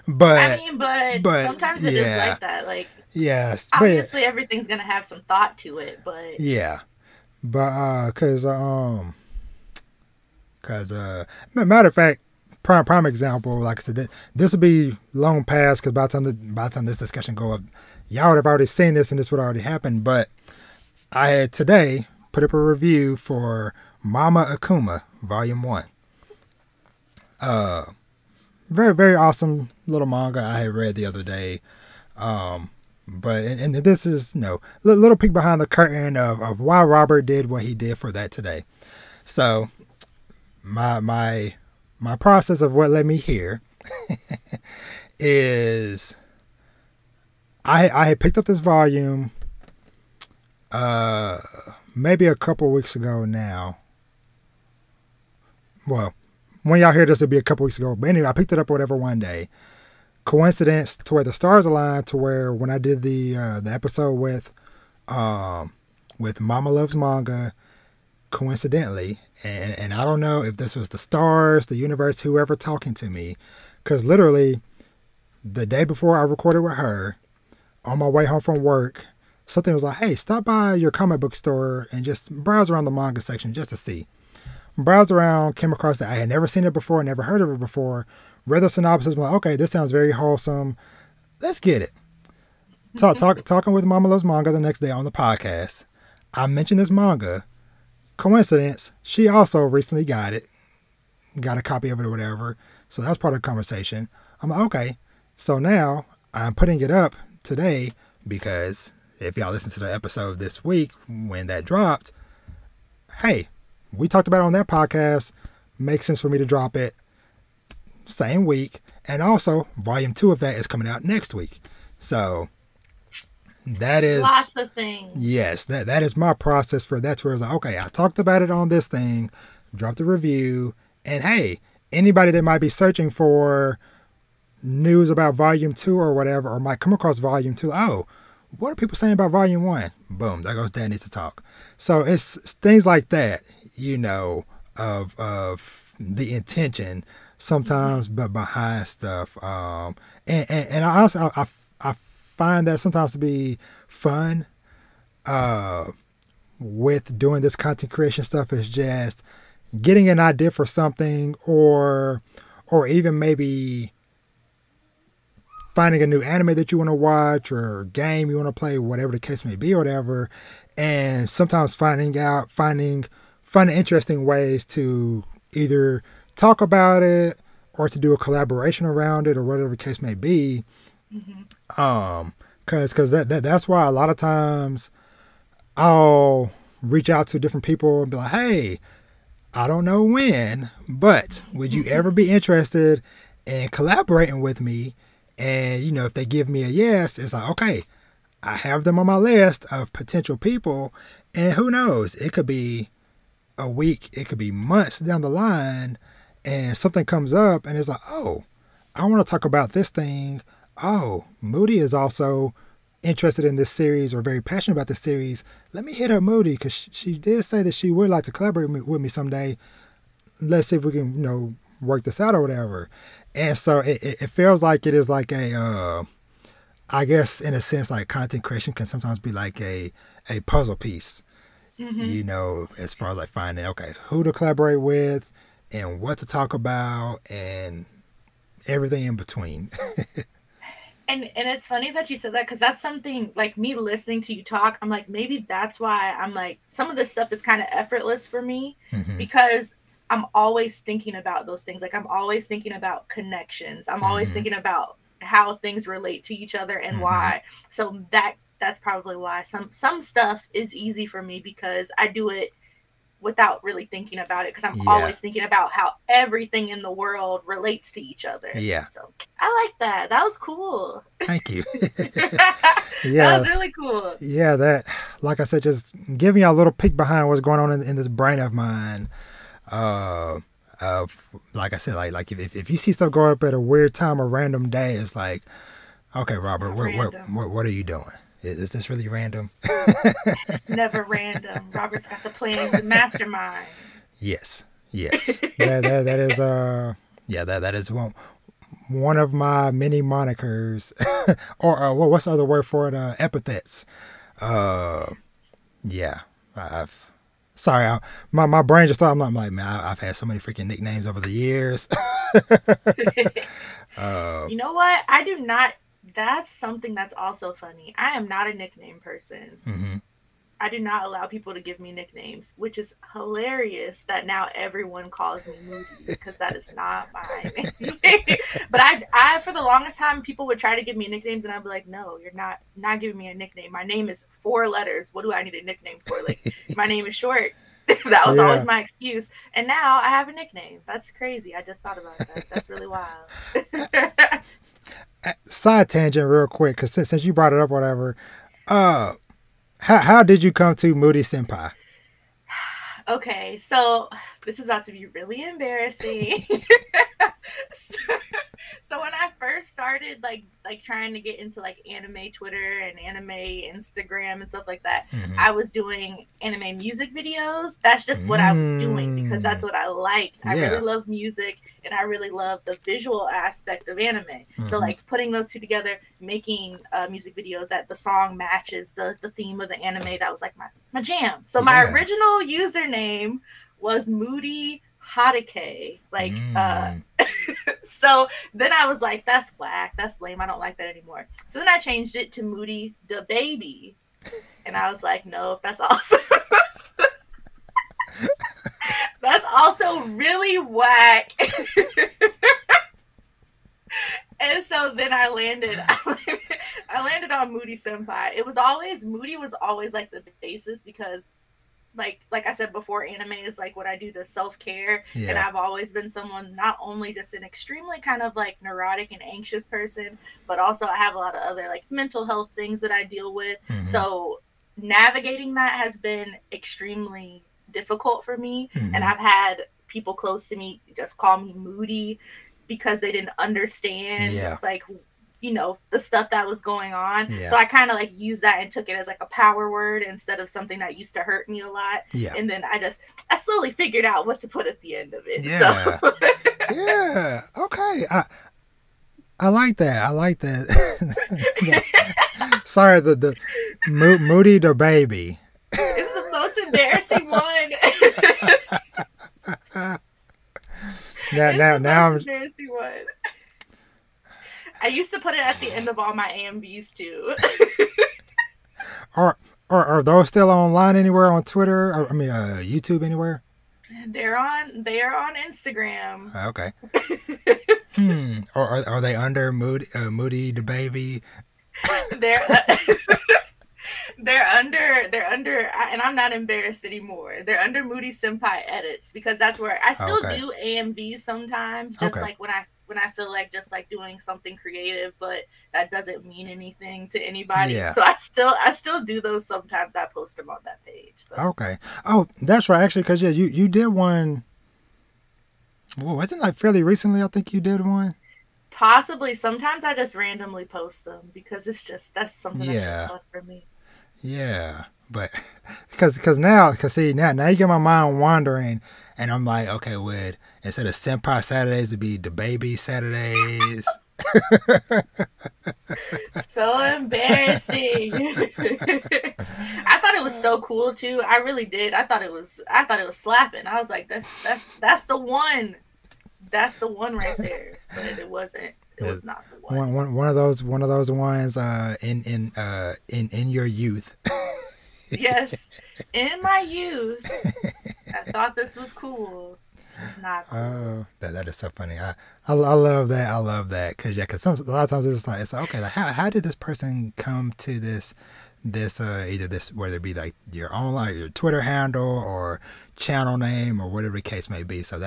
but I mean, but sometimes it is like that. Like, yes, obviously everything's gonna have some thought to it, but yeah, but matter of fact, prime example, like I said, this will be long past because by the time this discussion go up, y'all would have already seen this and this would already happen. But I had today put up a review for Mama Akuma Volume 1. Very, very awesome little manga I had read the other day. But and this is, you know, little peek behind the curtain of why Robert did what he did for that today. So my process of what led me here is I had picked up this volume maybe a couple weeks ago now. Well, when y'all hear this, it'll be a couple weeks ago. But anyway, I picked it up or whatever one day. Coincidence to where the stars aligned to where when I did the episode with Mama Loves Manga, coincidentally, and I don't know if this was the stars, the universe, whoever talking to me, because literally the day before I recorded with her, on my way home from work, something was like, hey, stop by your comic book store and just browse around the manga section just to see. Browsed around, came across that I had never seen it before, never heard of it before, read the synopsis, was like, okay, this sounds very wholesome. Let's get it. Talking with Mama Loves Manga the next day on the podcast. I mentioned this manga. Coincidence, she also recently got a copy of it or whatever. So that was part of the conversation. I'm like, okay. So now I'm putting it up today because if y'all listen to the episode this week when that dropped, hey, we talked about it on that podcast. Makes sense for me to drop it same week. And also, volume 2 of that is coming out next week. So that is lots of things. Yes, that is my process for that's where it's like, okay, I talked about it on this thing, dropped a review, and hey, anybody that might be searching for news about volume 2 or whatever, or might come across volume 2, oh, what are people saying about volume 1? Boom, there goes Dad Needs to Talk. So it's things like that, you know, of the intention sometimes, but behind stuff. And I also I find that sometimes to be fun with doing this content creation stuff is just getting an idea for something, or even maybe finding a new anime that you want to watch or game you want to play, whatever the case may be or whatever, and sometimes finding interesting ways to either talk about it or to do a collaboration around it or whatever the case may be. Cause that's why a lot of times I'll reach out to different people and be like, hey, I don't know when, but would you ever be interested in collaborating with me? And, you know, if they give me a yes, it's like, okay, I have them on my list of potential people. And who knows, it could be a week, it could be months down the line, and something comes up and it's like, oh, I want to talk about this thing. Oh, Moody is also interested in this series or very passionate about this series. Let me hit up Moody because she did say that she would like to collaborate with me someday. Let's see if we can, you know, work this out or whatever. And so it feels like it is like a, I guess in a sense, like content creation can sometimes be like a puzzle piece, you know, as far as like finding, okay, who to collaborate with and what to talk about and everything in between. And it's funny that you said that because that's something like me listening to you talk. I'm like, maybe that's why I'm like, some of this stuff is kind of effortless for me because I'm always thinking about those things. Like I'm always thinking about connections. I'm always thinking about how things relate to each other and why. So that's probably why some stuff is easy for me because I do it without really thinking about it because I'm always thinking about how everything in the world relates to each other. Yeah. So I like that. That was cool. Thank you. That was really cool. Yeah, that, like I said, just giving you a little peek behind what's going on in this brain of mine. Of like I said, like if you see stuff go up at a weird time or random day, it's like, okay, Robert, what are you doing? Is this really random? It's never random. Robert's got the plans and mastermind. Yes. that is that is one of my many monikers, or what's the other word for it? Epithets. Yeah, sorry, my brain just thought I'm like, man, I've had so many freaking nicknames over the years. You know what? I do not. That's something that's also funny. I am not a nickname person. I do not allow people to give me nicknames, which is hilarious that now everyone calls me Moody because that is not my name. But I for the longest time, people would try to give me nicknames and I'd be like, no, you're not giving me a nickname. My name is 4 letters. What do I need a nickname for? Like, my name is short. That was always my excuse. And now I have a nickname. That's crazy. I just thought about that. That's really wild. Side tangent real quick, because since you brought it up, whatever, how did you come to Moody Senpai? Okay, so this is about to be really embarrassing. So when I first started like trying to get into like anime Twitter and anime Instagram and stuff like that, I was doing anime music videos. That's just what I was doing because that's what I liked. I really love music and I really love the visual aspect of anime. So like putting those two together, making music videos that the song matches the theme of the anime, that was like my jam. So my original username was Moody Hadake. Like so then I was like, that's whack, that's lame, I don't like that anymore. So then I changed it to Moody the Baby. And I was like, no, that's also that's also really whack. And so then I landed on Moody Senpai. Moody was always like the basis because like I said before, anime is like what I do to self-care. And I've always been someone, not only just an extremely kind of like neurotic and anxious person, but also I have a lot of other like mental health things that I deal with. So navigating that has been extremely difficult for me. And I've had people close to me just call me Moody because they didn't understand like, you know, the stuff that was going on. So I kind of like used that and took it as like a power word instead of something that used to hurt me a lot. And then I slowly figured out what to put at the end of it. So. Okay. I like that. Sorry, the Moody the Baby. It's the most embarrassing one. Now I'm embarrassing one. I used to put it at the end of all my AMVs too. Are those still online anywhere on Twitter? Or, I mean, YouTube anywhere? They are on Instagram. Okay. Or are they under Moody the Baby? they're they're under, and I'm not embarrassed anymore. They're under Moody Senpai edits because that's where I still Okay. do AMVs sometimes, just Okay. like when I feel like just like doing something creative, but that doesn't mean anything to anybody. Yeah. So I still do those sometimes. I post them on that page. So Okay. Oh, that's right. Actually, because yeah, you did one. Well, wasn't it like fairly recently? I think you did one. possibly sometimes I just randomly post them because that's something that's just Yeah. fun for me. Yeah. But because see now you get my mind wandering, and I'm like, okay, would instead of Senpai Saturdays, it'd be the baby Saturdays. So embarrassing. I thought it was so cool too. I really did. I thought it was slapping. I was like, that's the one. That's the one right there. But it wasn't. It There's was not the one. one of those ones in your youth. Yes. In my youth, I thought this was cool. It's not cool. Oh, that is so funny. I love that. I love that because a lot of times it's like okay, like how did this person come to this either this whether it be like your online your Twitter handle or channel name or whatever the case may be. So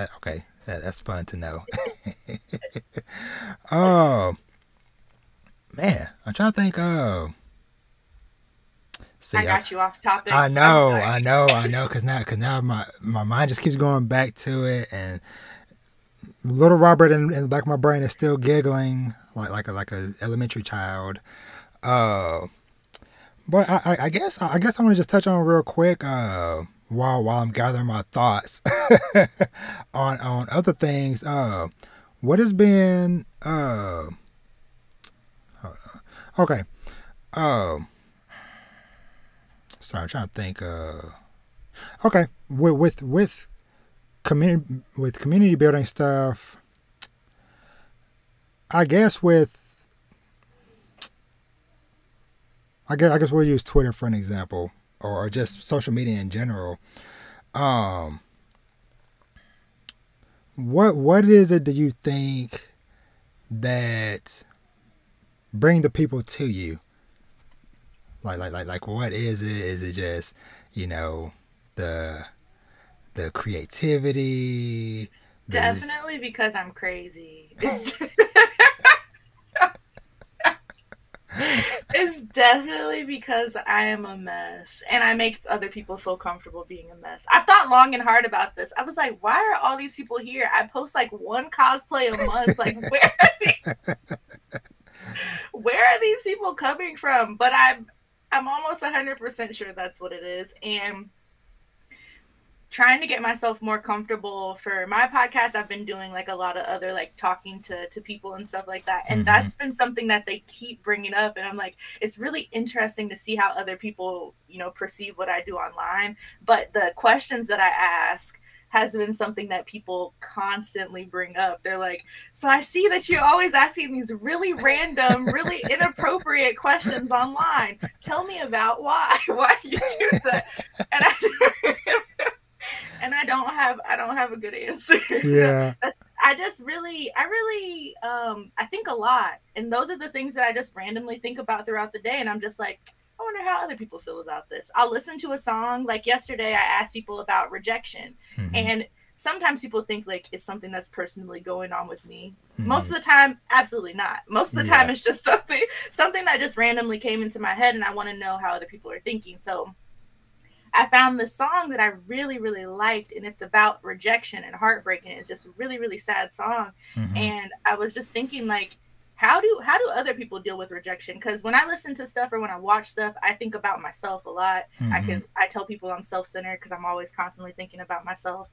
that's fun to know. Oh man, I'm trying to think. See, I got you off topic. I I'm know, sorry. I know, because now my mind just keeps going back to it, and little Robert in the back of my brain is still giggling like a elementary child. Uh, but I guess I want to just touch on real quick while I'm gathering my thoughts on other things. What has been okay. Sorry, I'm trying to think. Okay, with community building stuff, I guess I guess we'll use Twitter for an example, or just social media in general. Um, what is it that you think that bring the people to you? Like what is it? Is it just, the creativity? Definitely because I'm crazy. It's definitely because I am a mess and I make other people feel comfortable being a mess. I've thought long and hard about this. I was like, why are all these people here? I post like one cosplay a month. Like, where are these people coming from? But I'm almost 100% sure that's what it is. And trying to get myself more comfortable for my podcast, I've been doing like a lot of other like talking to people and stuff like that, and Mm-hmm. that's been something that they keep bringing up, and I'm like, it's really interesting to see how other people perceive what I do online. But the questions that I ask has been something that people constantly bring up. They're like, so I see that you're always asking these really random, really inappropriate questions online. Tell me about why you do that. And I don't have a good answer. Yeah. I think a lot, and those are the things that I just randomly think about throughout the day, and I'm just like, I wonder how other people feel about this. I'll listen to a song. Like yesterday, I asked people about rejection, Mm-hmm. and sometimes people think like it's something that's personally going on with me. Mm-hmm. Most of the time, absolutely not. Most of the time, Yeah. it's just something that just randomly came into my head, and I want to know how other people are thinking. So I found this song that I really, really liked, and it's about rejection and heartbreak, and it's just a really, really sad song. Mm-hmm. And I was just thinking, like, how do other people deal with rejection? Because when I listen to stuff or when I watch stuff, I think about myself a lot. Mm-hmm. I tell people I'm self-centered because I'm always constantly thinking about myself.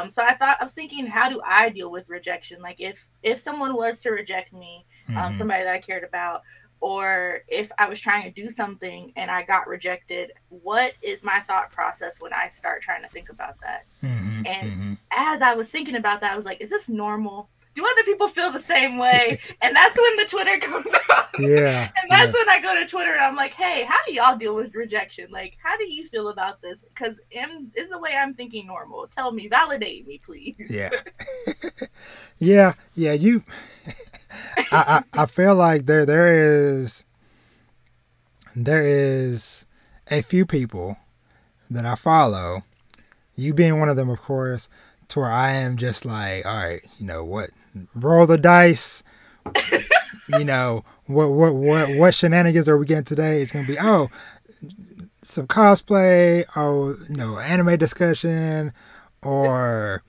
So I was thinking, how do I deal with rejection? Like if someone was to reject me, Mm-hmm. somebody that I cared about, or if I was trying to do something and I got rejected, what is my thought process when I start trying to think about that? Mm-hmm. And Mm-hmm. as I was thinking about that, I was like, is this normal? Do other people feel the same way? And that's when the Twitter comes out. Yeah. And that's when I go to Twitter and I'm like, hey, how do y'all deal with rejection? Like, how do you feel about this? Because is the way I'm thinking normal? Tell me, validate me, please. Yeah. Yeah. You. I feel like there is there is a few people that I follow, you being one of them, of course, to where I am just like, all right, you know what, roll the dice. You know what shenanigans are we getting today? It's gonna be some cosplay, anime discussion, or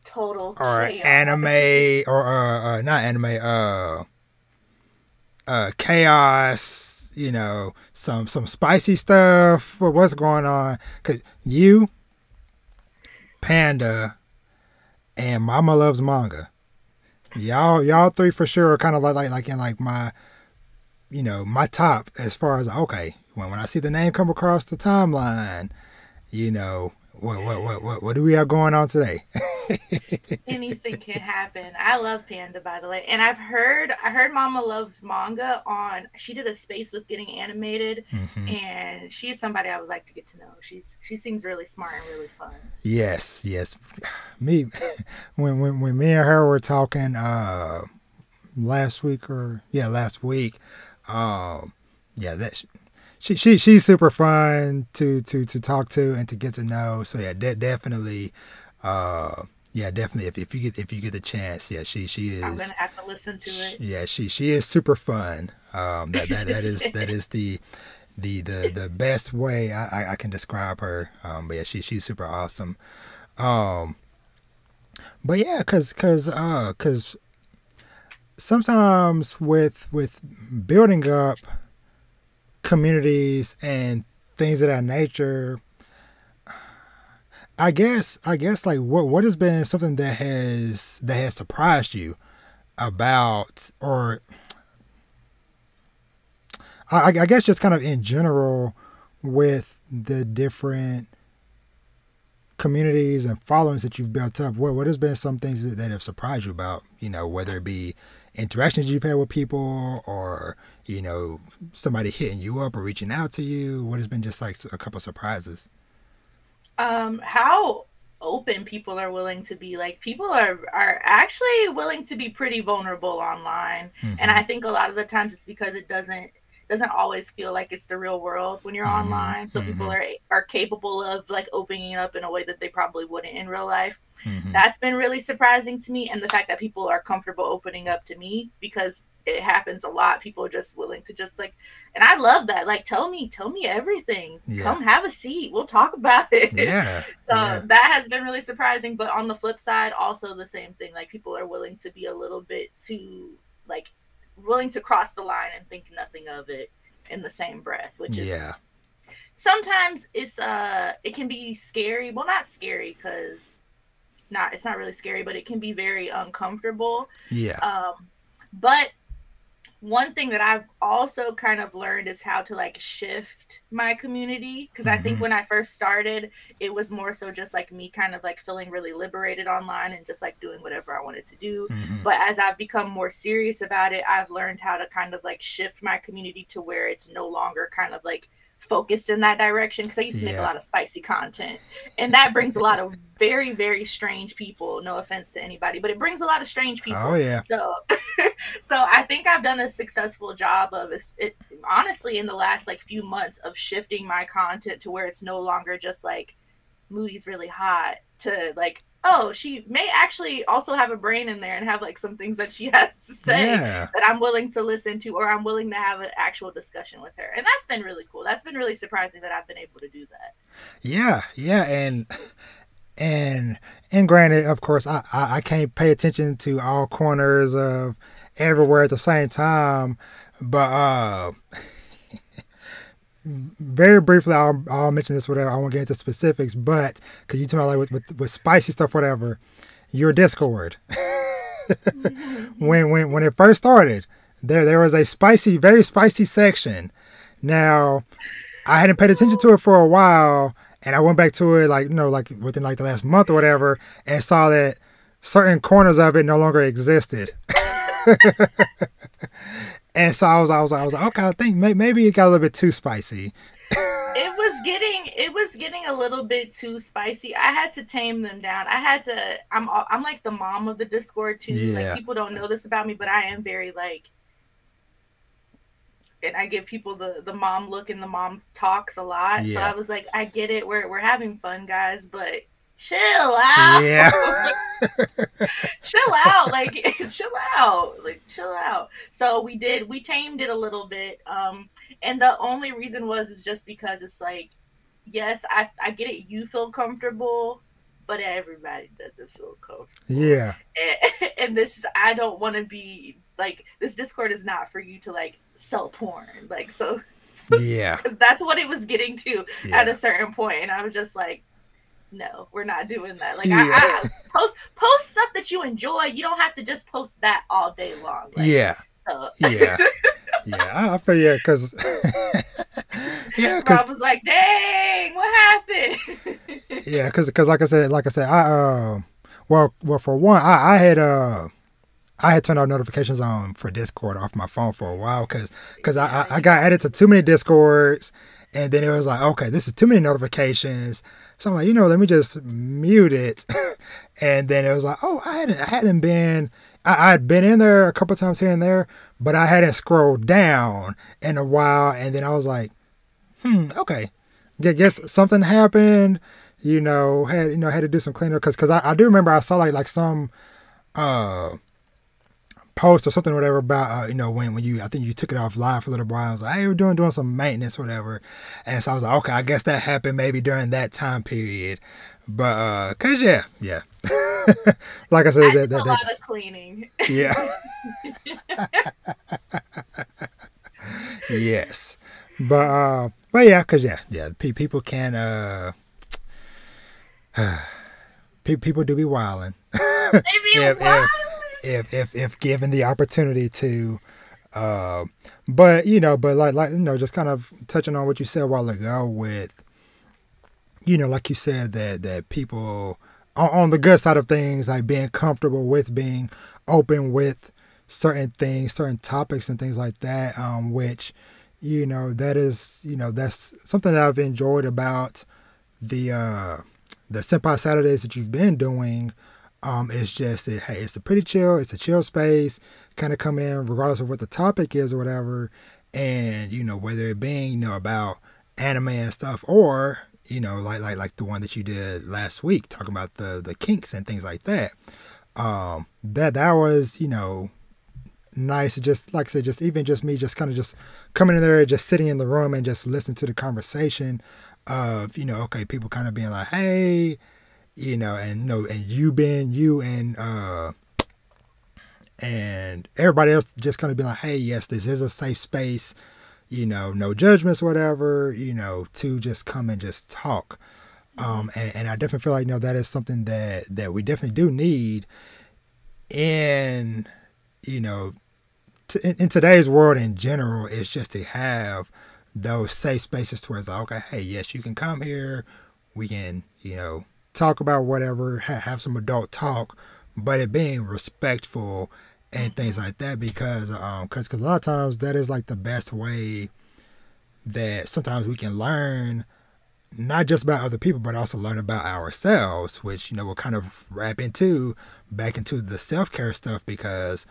Total chaos. anime, or not anime, chaos. You know, some spicy stuff. What's going on? Cause you, Panda, and Mama Loves Manga. Y'all three for sure are kind of like in like my, my top as far as, okay, when I see the name come across the timeline, you know, what do we have going on today? Anything can happen. I love Panda, by the way, and I heard Mama Loves Manga on. She did a space with getting animated, Mm-hmm. and she's somebody I would like to get to know. She seems really smart and really fun. Yes, yes. Me, when me and her were talking last week, yeah, that she's super fun to talk to and to get to know. So yeah, definitely, definitely. If you get the chance, yeah, she I'm is. gonna have to listen to it. Yeah, she is super fun. That is the best way I can describe her. But yeah, she's super awesome. Um, but yeah, cause sometimes with building up communities and things of that nature, I guess like what has been something that has surprised you about, or I guess just kind of in general with the different communities and followings that you've built up. What has been some things that have surprised you about, whether it be interactions you've had with people, or somebody hitting you up or reaching out to you? What has been just like a couple surprises? How open people are willing to be. Like, people are actually willing to be pretty vulnerable online, and Mm-hmm. I think a lot of the times it's because it doesn't always feel like it's the real world when you're Mm-hmm. online. So people Mm-hmm. are capable of like opening up in a way that they probably wouldn't in real life. Mm-hmm. That's been really surprising to me, and the fact that people are comfortable opening up to me, because it happens a lot. People are just willing to just like, and I love that. Like, tell me everything. Yeah. Come have a seat. We'll talk about it. Yeah. So Yeah. that has been really surprising. But on the flip side, also the same thing. Like, people are willing to be a little bit too, like, willing to cross the line and think nothing of it in the same breath, which is Yeah. sometimes it can be scary. Well, not scary, because it's not really scary, but it can be very uncomfortable. Yeah. But one thing that I've also kind of learned is how to like shift my community, because I think Mm-hmm. when I first started, it was more so just like me kind of like feeling really liberated online and just like doing whatever I wanted to do. Mm-hmm. But as I've become more serious about it, I've learned how to kind of like shift my community to where it's no longer kind of like focused in that direction, because I used to make a Yeah. lot of spicy content, and that brings a lot of very very strange people. No offense to anybody, but it brings a lot of strange Oh people. yeah. So so I think I've done a successful job of it, honestly, in the last like few months, of shifting my content to where it's no longer just like Moody's really hot, to like, oh, she may actually also have a brain in there and have like some things that she has to say Yeah. that I'm willing to listen to, or I'm willing to have an actual discussion with her. And that's been really cool. That's been really surprising that I've been able to do that. Yeah. Yeah. And and granted, of course, I can't pay attention to all corners of everywhere at the same time. But very briefly, I'll mention this, whatever. I won't get into specifics, but because you tell me like with spicy stuff, whatever, your Discord. When it first started, there was a very spicy section. Now, I hadn't paid attention to it for a while, and I went back to it like within like the last month or whatever, and saw that certain corners of it no longer existed. And so I was like, okay, I think maybe it got a little bit too spicy. It was getting a little bit too spicy. I had to tame them down. I'm like the mom of the Discord too. Like, Yeah. people don't know this about me, but I am very like, and I give people the mom look and the mom talks a lot. So Yeah. I was like, I get it. We're having fun, guys, but chill out. Yeah. Chill out. Like chill out. Like chill out. So we tamed it a little bit. And the only reason was is just because it's like, yes, I get it, you feel comfortable, but everybody doesn't feel comfortable. Yeah. And this is, I don't want to be like, this Discord is not for you to like sell porn. Like, so Yeah. because that's what it was getting to at Yeah. a certain point, and I was just like, no, we're not doing that. Like, Yeah. I post stuff that you enjoy. You don't have to just post that all day long. Like, Yeah. so. Yeah. Yeah. I feel, yeah, because yeah, because Rob was like, dang, what happened? yeah, because like I said, well, for one, I had turned out notifications on for Discord off my phone for a while because I got added to too many Discords, and then it was like, okay, this is too many notifications. So I'm like, let me just mute it. And then it was like, oh, I hadn't been, I had been in there a couple times here and there, but I hadn't scrolled down in a while. And then I was like, okay, guess something happened. Had to do some cleanup because I do remember I saw like some post or something or whatever about when you, I think you took it off live for a little while. I was like, hey, we're doing some maintenance or whatever, and so I was like, okay, I guess that happened maybe during that time period. But cause yeah like I said, I that did a that lot just, of cleaning. yeah. Yes, but yeah, cause yeah people can people do be wilding. Maybe if, wild. if given the opportunity to. But just kind of touching on what you said a while ago with, like you said that people on the good side of things, like being comfortable with being open with certain things, certain topics and things like that, which, that is, that's something that I've enjoyed about the Senpai Saturdays that you've been doing. It's just that, hey, it's a chill space, kind of come in regardless of what the topic is or whatever. And, whether it being, about anime and stuff or, like the one that you did last week, talking about the kinks and things like that. That was, nice. Just like I said, just even just me, just kind of just coming in there, just sitting in the room and just listening to the conversation of, okay, people kind of being like, hey, and you being you and everybody else just kind of being like, hey, yes, this is a safe space, no judgments, whatever, to just come and just talk. And I definitely feel like, that is something that we definitely do need in, in today's world in general. It's just to have those safe spaces towards like, okay, hey, yes, you can come here. We can, talk about whatever, have some adult talk, but it being respectful and things like that, because a lot of times that is like the best way that sometimes we can learn not just about other people, but also learn about ourselves, which, we'll kind of wrap back into the self-care stuff, because,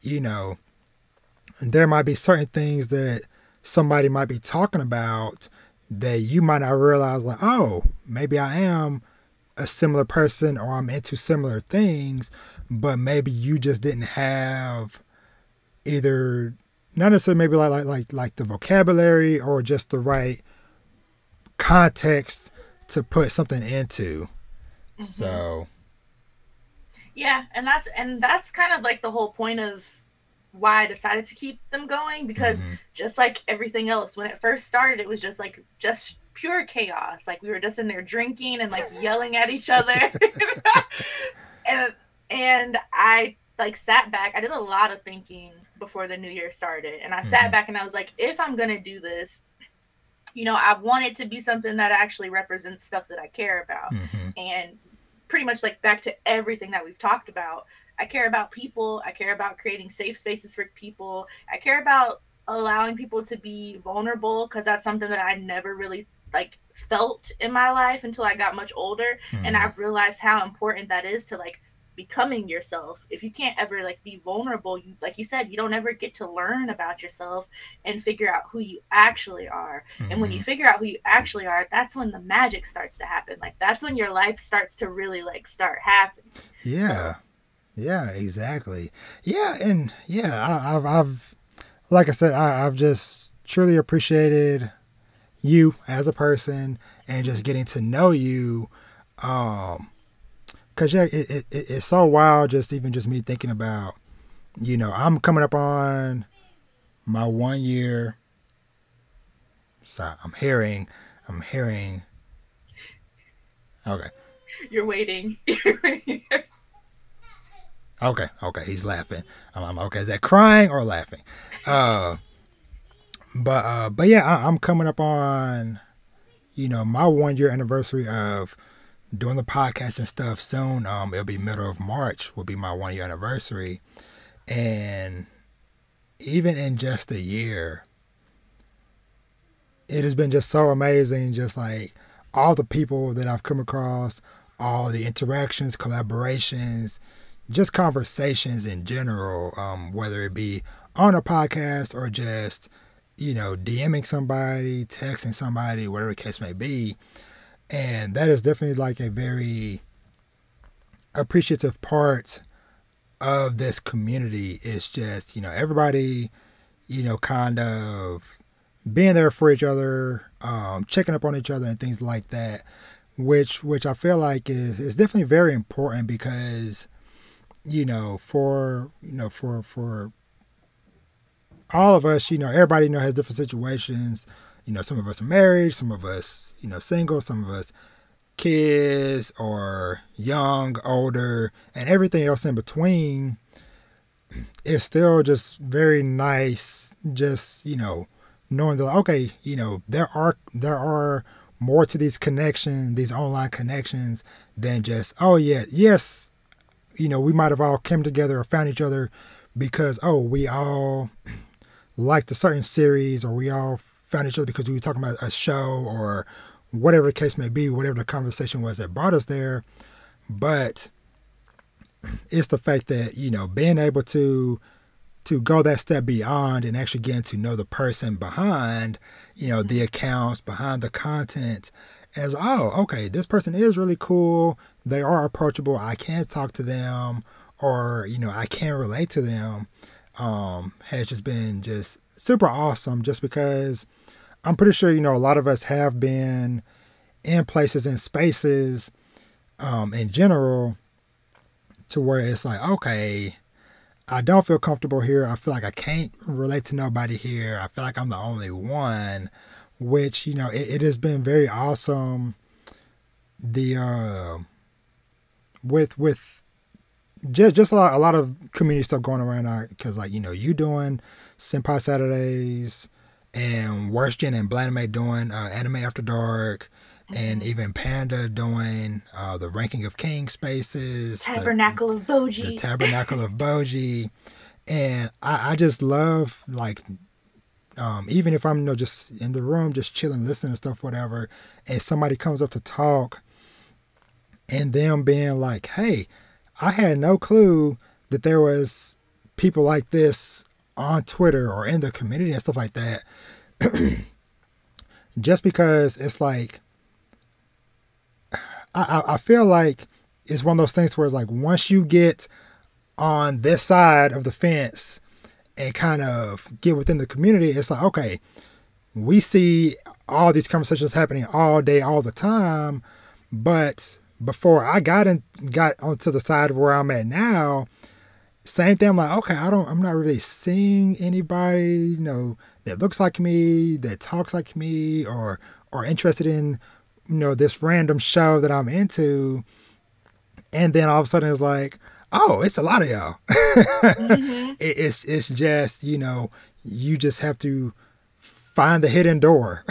there might be certain things that somebody might be talking about that you might not realize, like, oh, maybe I am a similar person or I'm into similar things, but maybe you just didn't have either, not necessarily maybe like the vocabulary or just the right context to put something into. Mm-hmm. So yeah, and that's kind of like the whole point of why I decided to keep them going, because just like everything else, when it first started, it was just pure chaos. Like, we were just in there drinking and like yelling at each other. and I like sat back. I did a lot of thinking before the new year started, and I sat back and I was like, if I'm gonna do this, I want it to be something that actually represents stuff that I care about. And pretty much like back to everything that we've talked about, I care about people. I care about creating safe spaces for people. I care about allowing people to be vulnerable, because that's something that I never really like felt in my life until I got much older. And I've realized how important that is to like becoming yourself, if you can't ever like be vulnerable, you, like you said, you don't ever get to learn about yourself and figure out who you actually are. And when you Hmm. figure out who you actually are, that's when the magic starts to happen. Like that's when your life starts to really like start happening. So Yeah. Yeah, exactly. Yeah, and yeah, I've like I said, I've just truly appreciated you as a person and just getting to know you. Um, Cause yeah, it's so wild. Just even just me thinking about, I'm coming up on my 1 year. So I'm hearing. Okay, you're waiting. okay. He's laughing. I'm okay. Is that crying or laughing? Uh, but yeah, I'm coming up on my 1 year anniversary of doing the podcast and stuff soon. It'll be middle of March will be my 1 year anniversary, and even in just a year, it has been just so amazing. Just like all the people that I've come across, all the interactions, collaborations, just conversations in general, whether it be on a podcast or just DMing somebody, texting somebody, whatever the case may be. And that is definitely like a very appreciative part of this community. Is just everybody kind of being there for each other, checking up on each other and things like that, which I feel like is definitely very important because for all of us, everybody has different situations. Some of us are married, some of us single, some of us kids or young, older, and everything else in between. It's still just very nice, just knowing that okay, there are more to these connections, these online connections, than just oh yeah, yes, we might have all come together or found each other because we all liked a certain series, or we all found each other because we were talking about a show, or whatever the case may be, whatever the conversation was that brought us there. But it's the fact that being able to go that step beyond and actually getting to know the person behind the accounts, behind the content, as okay, this person is really cool, they are approachable, I can talk to them, or I can relate to them, has just been just super awesome, just because I'm pretty sure a lot of us have been in places and spaces in general to where it's like, okay, I don't feel comfortable here. I feel like I can't relate to nobody here. I feel like I'm the only one, which, it has been very awesome. The, with just a lot of community stuff going around because like, you doing Senpai Saturdays and Worst Gen and Blanime doing Anime After Dark, and even Panda doing the Ranking of King spaces, Tabernacle of the Boji. Tabernacle of Boji. And I just love like even if I'm just in the room just chilling, listening to stuff, whatever, and somebody comes up to talk, and them being like, hey, I had no clue that there was people like this on Twitter or in the community and stuff like that. Just because it's like I feel like it's one of those things where it's like once you get on this side of the fence and kind of get within the community, it's like, okay, we see all these conversations happening all day, all the time. But before I got onto the side of where I'm at now, same thing. I'm like, okay, I'm not really seeing anybody, that looks like me, that talks like me, or interested in, this random show that I'm into. And then all of a sudden it's like, oh, it's a lot of y'all. Mm-hmm. It's just, you just have to find the hidden door.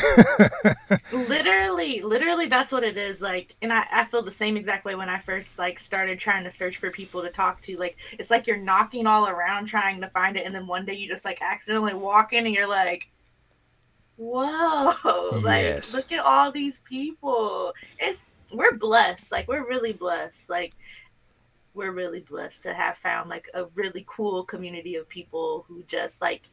Literally that's what it is. Like, and I feel the same exact way when I first like started trying to search for people to talk to. Like, it's like you're knocking all around trying to find it, and then one day you just like accidentally walk in and you're like, whoa, like Yes. look at all these people. We're blessed. Like, we're really blessed. Like, we're really blessed to have found like a really cool community of people who just like,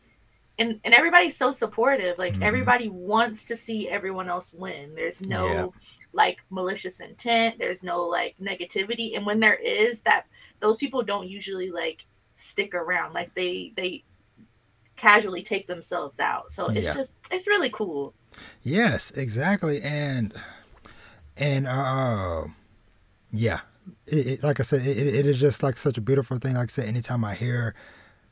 and everybody's so supportive. Like Mm-hmm. everybody wants to see everyone else win. There's Yeah. no like malicious intent. There's no like negativity. And when there is that, those people don't usually like stick around. Like they casually take themselves out. So it's Yeah. just, it's really cool. Yes, exactly. And yeah, like I said, it is just like such a beautiful thing. Like I said, anytime I hear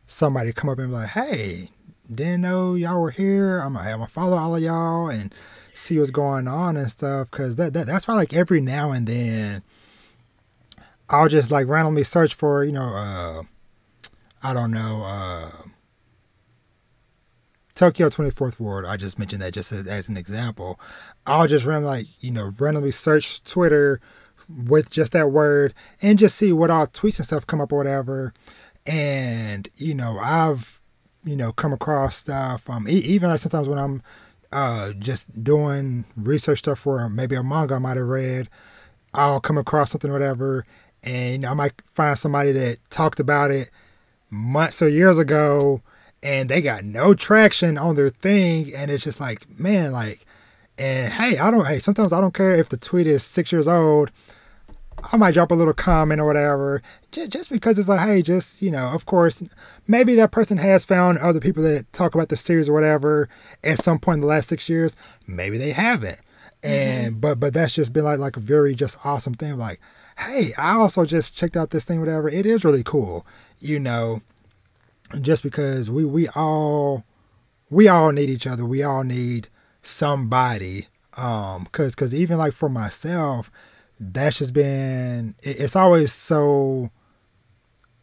somebody come up and be like, "Hey, didn't know y'all were here. I'm gonna follow all of y'all and see what's going on and stuff." Because that's why like every now and then I'll just like randomly search for I don't know Tokyo 24th Ward. I just mentioned that just as an example. I'll just randomly search Twitter with just that word and just see what all tweets and stuff come up or whatever. And I've come across stuff. Even like sometimes when I'm just doing research stuff for maybe a manga I might have read, I'll come across something or whatever, and I might find somebody that talked about it months or years ago, and they got no traction on their thing, and it's just like, man, like, and hey, sometimes I don't care if the tweet is 6 years old. I might drop a little comment or whatever, just because it's like, hey, just, of course, maybe that person has found other people that talk about the series or whatever at some point in the last 6 years. Maybe they haven't. Mm-hmm. And, but that's just been like a very just awesome thing. Like, hey, I also just checked out this thing, whatever. It is really cool, just because we all need each other. We all need somebody. Cause even like for myself, that's just been it's always so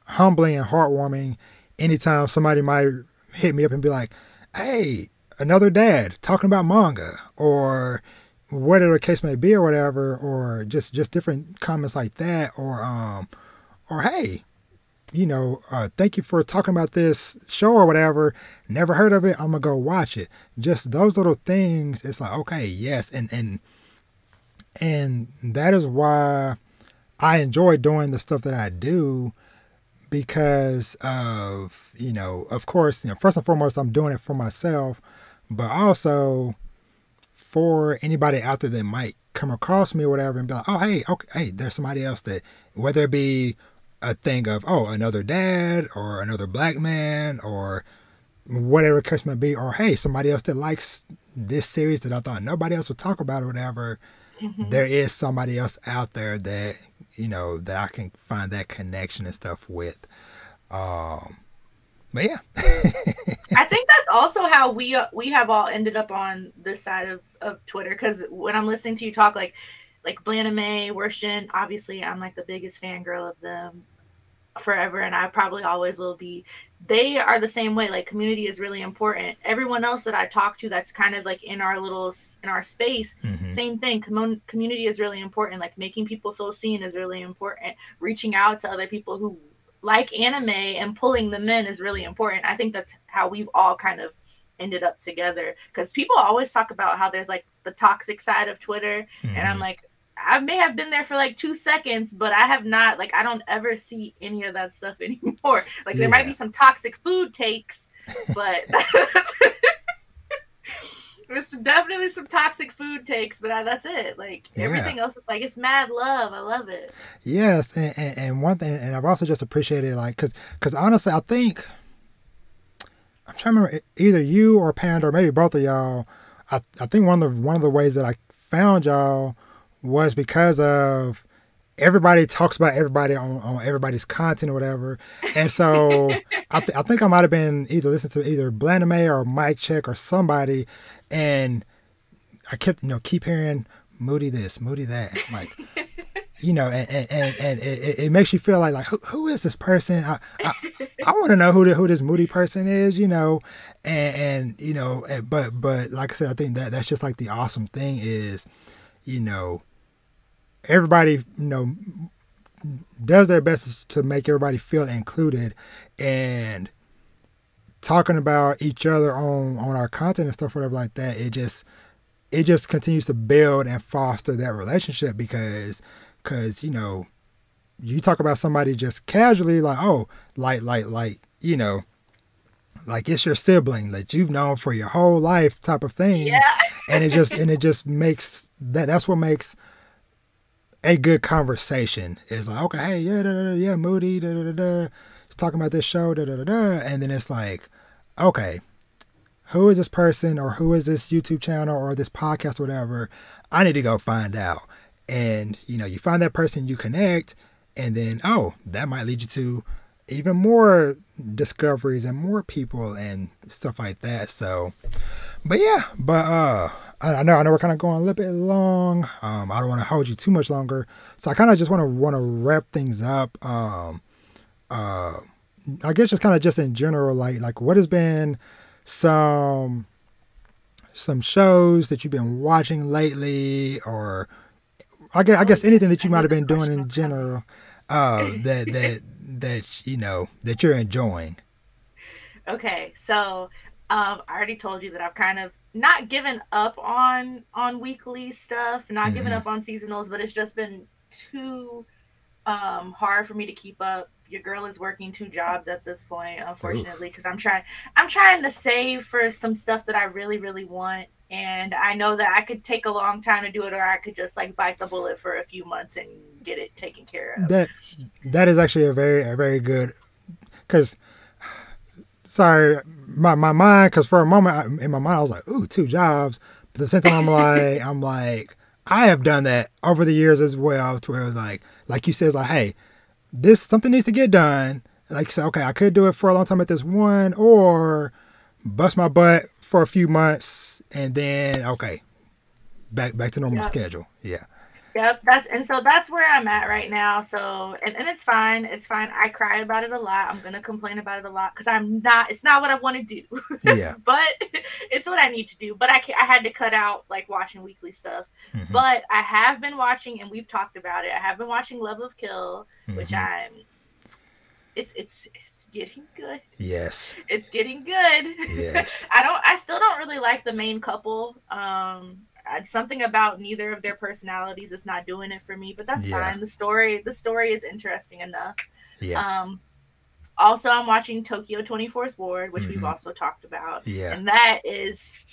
humbling and heartwarming anytime somebody might hit me up and be like, hey, another dad talking about manga or whatever the case may be or whatever, or just different comments like that, or hey, thank you for talking about this show or whatever. Never heard of it. I'm gonna go watch it. Just those little things. It's like, okay, yes, and that is why I enjoy doing the stuff that I do, because of of course, first and foremost, I'm doing it for myself, but also for anybody out there that might come across me or whatever and be like, oh, hey, okay, hey, there's somebody else that, whether it be a thing of, oh, another dad or another black man or whatever the case may be, or hey, somebody else that likes this series that I thought nobody else would talk about or whatever. Mm-hmm. There is somebody else out there that that I can find that connection and stuff with. But yeah. I think that's also how we have all ended up on this side of Twitter, because when I'm listening to you talk, like Blaname, Worshin, obviously I'm like the biggest fangirl of them forever, and I probably always will be. They are the same way. Like, community is really important. Everyone else that I talk to that's kind of like in our space, Mm-hmm. same thing. Community is really important. Like, making people feel seen is really important. Reaching out to other people who like anime and pulling them in is really important. I think that's how we've all kind of ended up together, because people always talk about how there's like the toxic side of Twitter, and I'm Mm-hmm. like, I may have been there for like 2 seconds, but I have not, like, I don't ever see any of that stuff anymore. Like, there might be Yeah. some toxic food takes, but there's definitely some toxic food takes, but that's it. Like, Yeah. everything else is like, it's mad love. I love it. Yes, and one thing, and I've also just appreciated, like, because honestly, I think I'm trying to remember either you or Panda or maybe both of y'all. I think one of the ways that I found y'all was because of everybody talks about everybody on everybody's content or whatever, and so I think I might have been either listening to either Blandame or Mike Check or somebody, and I kept keep hearing Moody this, Moody that, like. And it makes you feel like who is this person? I want to know who this Moody person is, but like I said, I think that's just like the awesome thing is, you know, everybody, does their best to make everybody feel included, and talking about each other on our content and stuff, whatever like that. It just continues to build and foster that relationship because you talk about somebody just casually, like, oh, like, you know, like it's your sibling that you've known for your whole life type of thing. Yeah. And it just makes that's what makes a good conversation. Is like, okay, hey, yeah, da, da, da, yeah, Moody, da, da, da, da, he's talking about this show, da, da, da, da. And then it's like, okay, who is this person, or who is this YouTube channel or this podcast or whatever? I need to go find out. And, you know, you find that person, you connect, and then, oh, that might lead you to even more discoveries and more people and stuff like that. So, but yeah, I know we're kind of going a little bit long. I don't want to hold you too much longer. So I kind of just want to wrap things up. I guess just kind of just in general, like what has been some shows that you've been watching lately, or I guess anything that you might have been doing in general, that you know that you're enjoying. Okay, so I already told you that I've kind of not given up on weekly stuff, not given Mm-hmm. up on seasonals, but it's just been too hard for me to keep up. Your girl is working 2 jobs at this point, unfortunately, because I'm trying to save for some stuff that I really, really want. And I know that I could take a long time to do it, or I could just like bite the bullet for a few months and get it taken care of. That is actually a very good, because sorry, my mind, because for a moment in my mind I was like, ooh, 2 jobs. But at the same time I'm like I have done that over the years as well, to where it was like you said, it's like, hey, this something needs to get done. Like, so okay, I could do it for a long time at this one, or bust my butt for a few months and then okay, back to normal schedule. Yeah. Yep, that's where I'm at right now. So and it's fine. It's fine. I cry about it a lot. I'm gonna complain about it a lot because it's not what I want to do. Yeah. But it's what I need to do. But I had to cut out like watching weekly stuff. Mm-hmm. But I have been watching, and we've talked about it. I have been watching Love of Kill, which it's getting good. Yes. It's getting good. Yes. I still don't really like the main couple. Something about neither of their personalities is not doing it for me, but that's fine. The story is interesting enough. Yeah. Also, I'm watching Tokyo 24th Ward, which we've also talked about. Yeah. And that is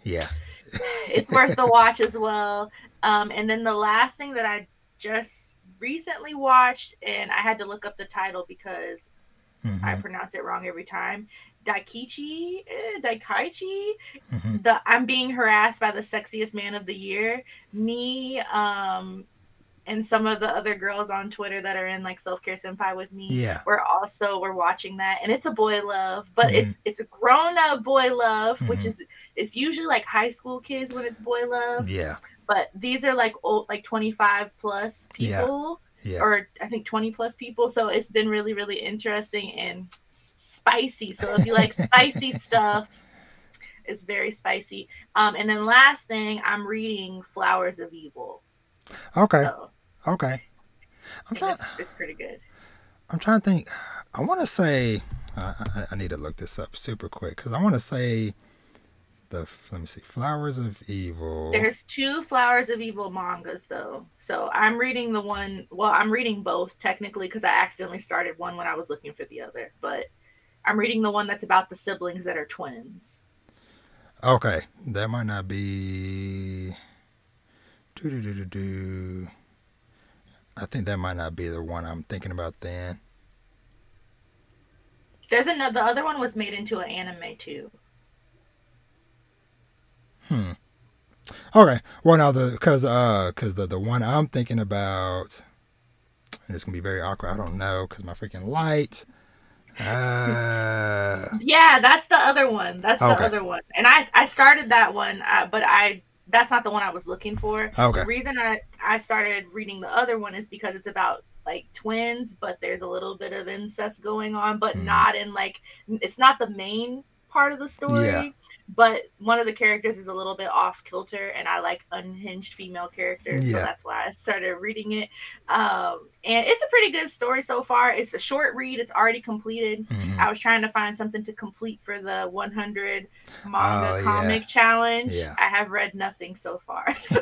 it's worth the watch as well. And then the last thing that I just recently watched, and I had to look up the title because I pronounce it wrong every time. Daikaichi, the I'm being harassed by the sexiest man of the year. Me, and some of the other girls on Twitter that are in like Self-Care Senpai with me. Yeah. We're watching that, and it's a boy love, but it's a grown up boy love, which is it's usually like high school kids when it's boy love. Yeah. But these are like old, like 25 plus people. Yeah. Or I think 20 plus people. So it's been really, really interesting and spicy. So if you like spicy stuff, it's very spicy. And then last thing, I'm reading Flowers of Evil. Okay. So, okay. It's pretty good. I'm trying to think. I want to say, I need to look this up super quick because I want to say let me see, Flowers of Evil. There's 2 Flowers of Evil mangas though. So I'm reading I'm reading both technically because I accidentally started one when I was looking for the other. But I'm reading the one that's about the siblings that are twins. Okay. That might not be... I think that might not be the one I'm thinking about then. There's the other one was made into an anime too. Okay. Well, now because the one I'm thinking about, and it's gonna be very awkward. I don't know because my freaking light. Yeah, that's the other one. That's the other one. And I started that one, but that's not the one I was looking for. Okay. The reason I started reading the other one is because it's about like twins, but there's a little bit of incest going on, but not in like, it's not the main part of the story. Yeah. But one of the characters is a little bit off kilter, and I like unhinged female characters, so that's why I started reading it. And it's a pretty good story so far. It's a short read. It's already completed. I was trying to find something to complete for the 100 manga comic challenge. I have read nothing so far. So.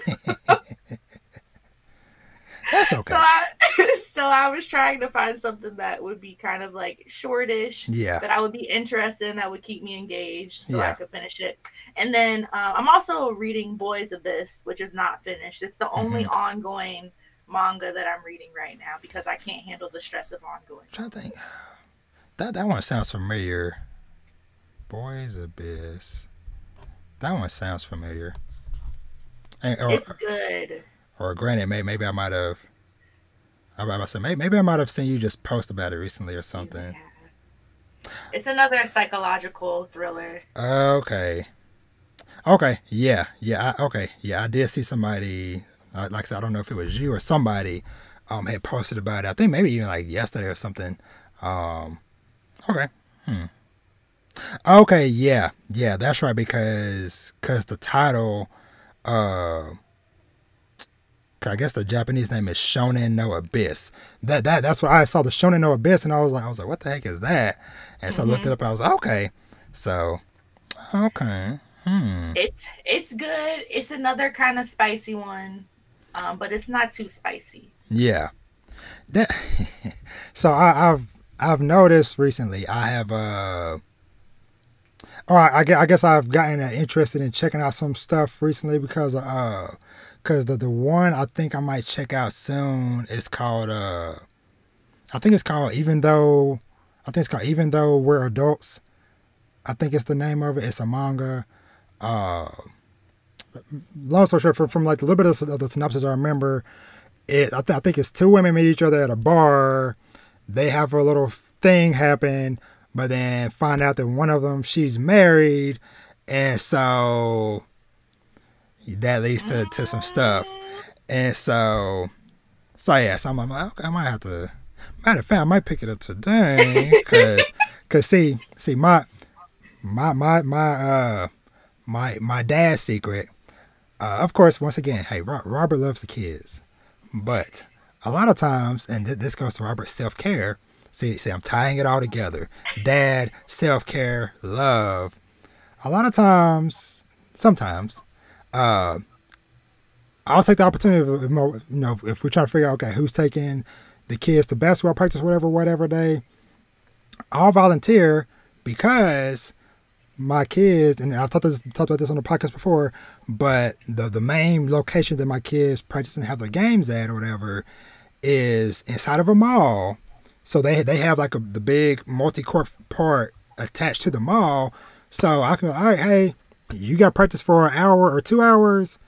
That's So okay. I was trying to find something that would be kind of like shortish, Yeah. that I would be interested in, that would keep me engaged, so I Yeah. could finish it. And then I'm also reading Boys Abyss, which is not finished. It's the only Mm-hmm. ongoing manga that I'm reading right now because I can't handle the stress of ongoing. Trying to think. That one sounds familiar. Boys Abyss. That one sounds familiar. And, It's good. or granted, maybe I might have. I was about to say maybe I might have seen you just post about it recently or You may something. have. It's another psychological thriller. Okay. Okay. Yeah. Yeah. Okay. Yeah. I did see somebody. Like I said, I don't know if it was you or somebody. Had posted about it. I think maybe even like yesterday or something. Um. Okay. Okay. Yeah. Yeah. That's right. Because the title. Uh. I guess the Japanese name is Shonen no Abyss. That's what I saw, the Shonen no Abyss, and I was like, what the heck is that? And so I looked it up, and I was like, okay. So, okay. It's good. It's another kind of spicy one, but it's not too spicy. Yeah. That. So I've noticed recently. I have or I guess I've gotten interested in checking out some stuff recently because the one I think I might check out soon is called I think it's called Even Though We're Adults. I think it's the name of it. It's a manga. Uh, Long story short, from like a little bit of the synopsis I remember, I think it's two women meet each other at a bar. They have a little thing happen, but then find out that one of them, she's married, and so that leads to some stuff. And so I'm like, okay, I might have to. Matter of fact, I might pick it up today because see my dad's secret. Of course, once again, hey, Robert loves the kids, but a lot of times, and this goes to Robert's self care. See, I'm tying it all together. Dad, self care, love. A lot of times, sometimes, I'll take the opportunity. If we're trying to figure out, okay, who's taking the kids to basketball practice, whatever day, I'll volunteer because my kids, and I've talked about this on the podcast before, but the main location that my kids practice and have their games at or whatever is inside of a mall. So they have like the big multi-court part attached to the mall. So I can go, all right, hey, you got practice for an hour or 2 hours.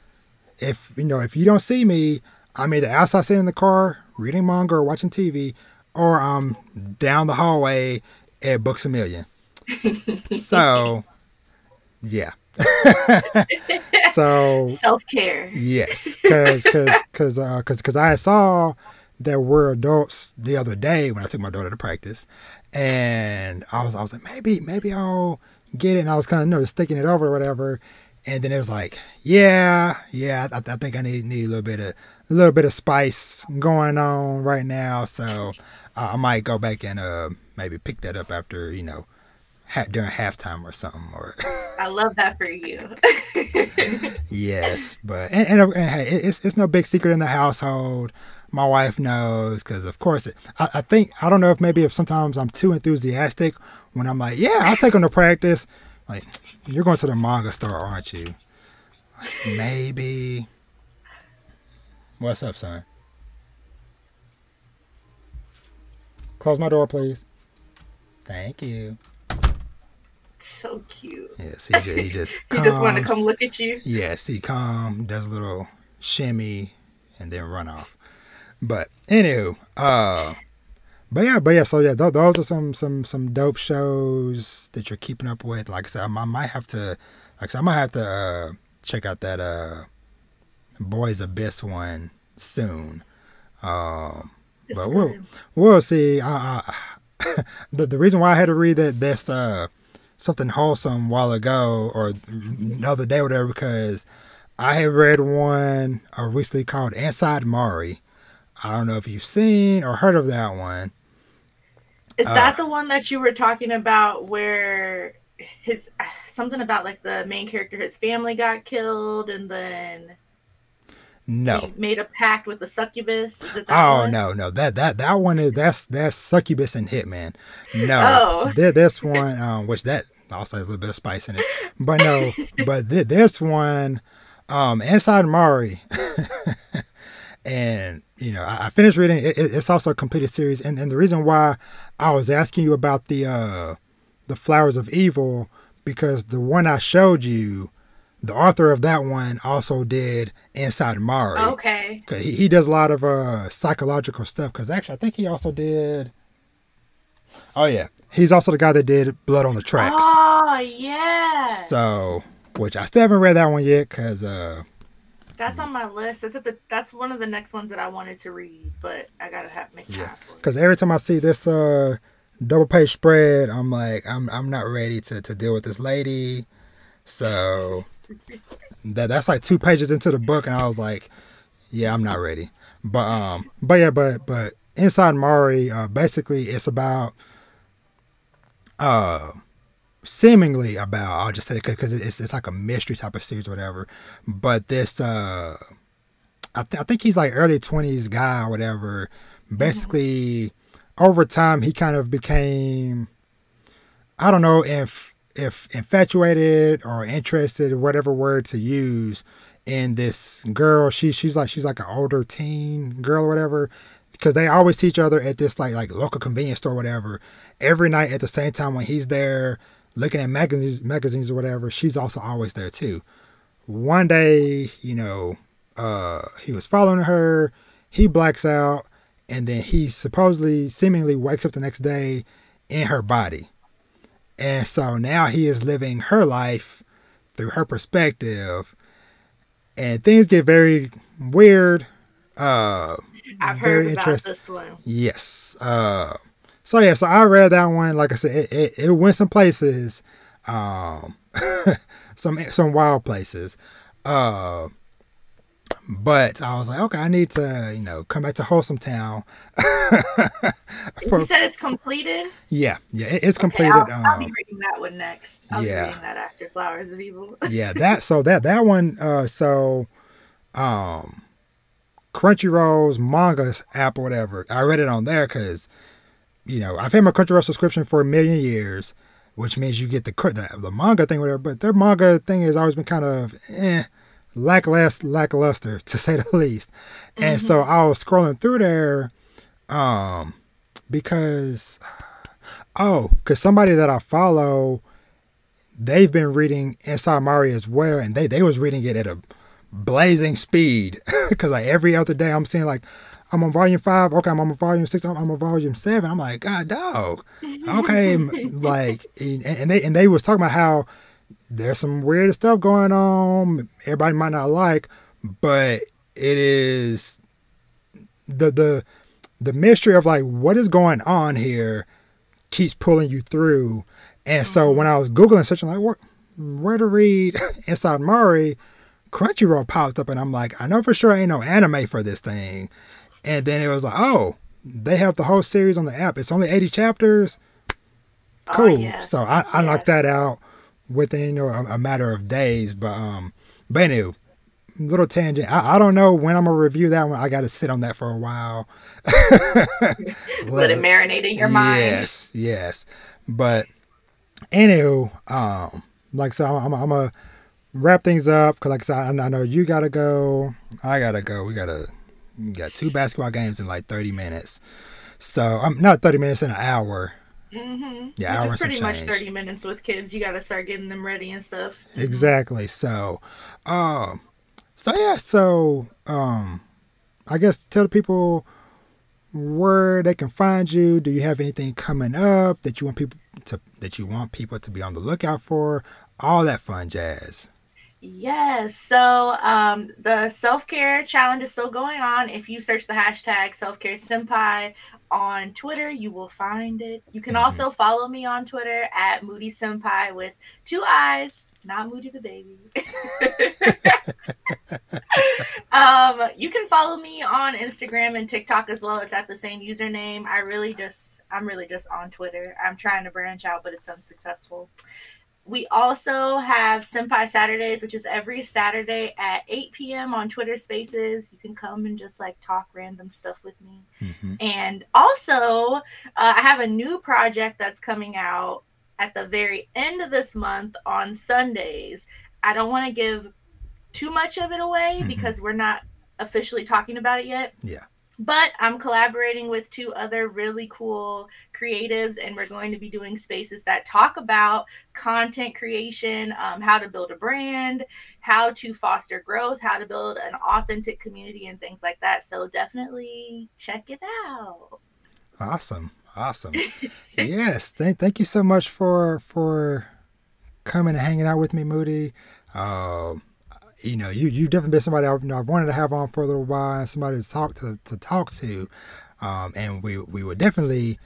If you don't see me, I'm either outside sitting in the car reading manga or watching TV, or I'm down the hallway at Books A Million. So, yeah. So Self-care. yes, because I saw that we're adults the other day when I took my daughter to practice, and I was like, maybe I'll get it, and I was kind of just thinking it over or whatever, and then it was like, yeah, I think I need a little bit of spice going on right now, so I might go back and maybe pick that up after during halftime or something. Or I love that for you. yes, but and hey, it's no big secret in the household. My wife knows because, of course, I think I don't know if sometimes I'm too enthusiastic when I'm like, yeah, I'll take them to practice. Like, you're going to the manga store, aren't you? Like, maybe. What's up, son? Close my door, please. Thank you. So cute. Yes, he just He just wanted to come look at you. Yes, he does a little shimmy, and then run off. But anywho, but yeah. So yeah, those are some dope shows that you're keeping up with. Like I said, I might have to check out that Boys Abyss one soon. But we'll see. The reason why I had to read this something wholesome a while ago or the other day or whatever, because I had read one recently called Inside Mari. I don't know if you've seen or heard of that one. Is that the one that you were talking about where something about like the main character, his family got killed, and then No. He made a pact with the succubus. Is it that Oh one? no. That one is that's Succubus and Hitman. No. Oh. This one, which that also has a little bit of spice in it. But no, but this one, Inside Mari. And I finished reading it. It's also a completed series, and the reason why I was asking you about the Flowers of Evil, because the one I showed you, the author of that one also did Inside Mari. Okay. He does a lot of psychological stuff. Because actually, I think he also did. Oh yeah, he's also the guy that did Blood on the Tracks. Oh yeah. So, which I still haven't read that one yet, because that's on my list. That's one of the next ones that I wanted to read, but I gotta make time for it. Because every time I see this double page spread, I'm like, I'm not ready to deal with this lady. So that's like 2 pages into the book, and I was like, yeah, I'm not ready. But Inside Mari, basically it's about seemingly about, I'll just say it because it's like a mystery type of series or whatever. But this I think he's like early 20s guy or whatever. Basically, over time he kind of became, I don't know if infatuated or interested, whatever word to use, in this girl. She's like an older teen girl or whatever, because they always see each other at this like local convenience store or whatever. Every night at the same time when he's there looking at magazines or whatever, she's also always there too. One day, he was following her, he blacks out, and then he seemingly wakes up the next day in her body. And so now he is living her life through her perspective, and things get very weird. I've heard about this one. Yes. So I read that one. Like I said, it went some places, some wild places. But I was like, okay, I need to, come back to Wholesome Town. You said it's completed? Yeah, it's completed. I'll be reading that one next. I'll be reading that after Flowers of Evil. Yeah, that one. Crunchyroll's manga app or whatever, I read it on there because, I've had my Crunchyroll subscription for a million years, which means you get the manga thing, whatever. But their manga thing has always been kind of lackluster, to say the least. And so I was scrolling through there, because somebody that I follow, they've been reading Inside Mari as well, and they was reading it at a blazing speed, because like every other day I'm seeing like, I'm on volume 5, okay, I'm on volume 6, I'm on volume 7. I'm like, God dog, okay. Like, and they was talking about how there's some weird stuff going on everybody might not like, but it is the mystery of like what is going on here keeps pulling you through. And so when I was Googling, searching like where to read Inside Mari, Crunchyroll popped up, and I'm like, I know for sure ain't no anime for this thing. And then it was like, oh, they have the whole series on the app. It's only 80 chapters. Cool. So I knocked that out within a matter of days. But anyway, little tangent. I don't know when I'm gonna review that one. I got to sit on that for a while. Let it marinate in your mind. Yes. But anywho, like so, I'm gonna wrap things up, because like I said, I know you gotta go. I gotta go. We got 2 basketball games in like 30 minutes. So I'm not 30 minutes, in an hour. Yeah, which is pretty much 30 minutes with kids. You got to start getting them ready and stuff. Exactly. So, I guess tell the people where they can find you. Do you have anything coming up that you want people to be on the lookout for? All that fun jazz. Yes. So the self-care challenge is still going on. If you search the hashtag self-care senpai on Twitter, you will find it. You can also follow me on Twitter at Moody Senpai with 2 eyes, not Moody the baby. You can follow me on Instagram and TikTok as well. It's at the same username. I'm really just on Twitter. I'm trying to branch out, but it's unsuccessful. We also have Senpai Saturdays, which is every Saturday at 8 p.m. on Twitter Spaces. You can come and just like talk random stuff with me. Mm-hmm. And also, I have a new project that's coming out at the very end of this month on Sundays. I don't want to give too much of it away because we're not officially talking about it yet. Yeah. But I'm collaborating with two other really cool creatives, and we're going to be doing spaces that talk about content creation, how to build a brand, how to foster growth, how to build an authentic community, and things like that. So definitely check it out. Awesome. Yes. Thank you so much for coming and hanging out with me, Moody. You definitely been somebody I've wanted to have on for a little while, and somebody to talk to. And we would definitely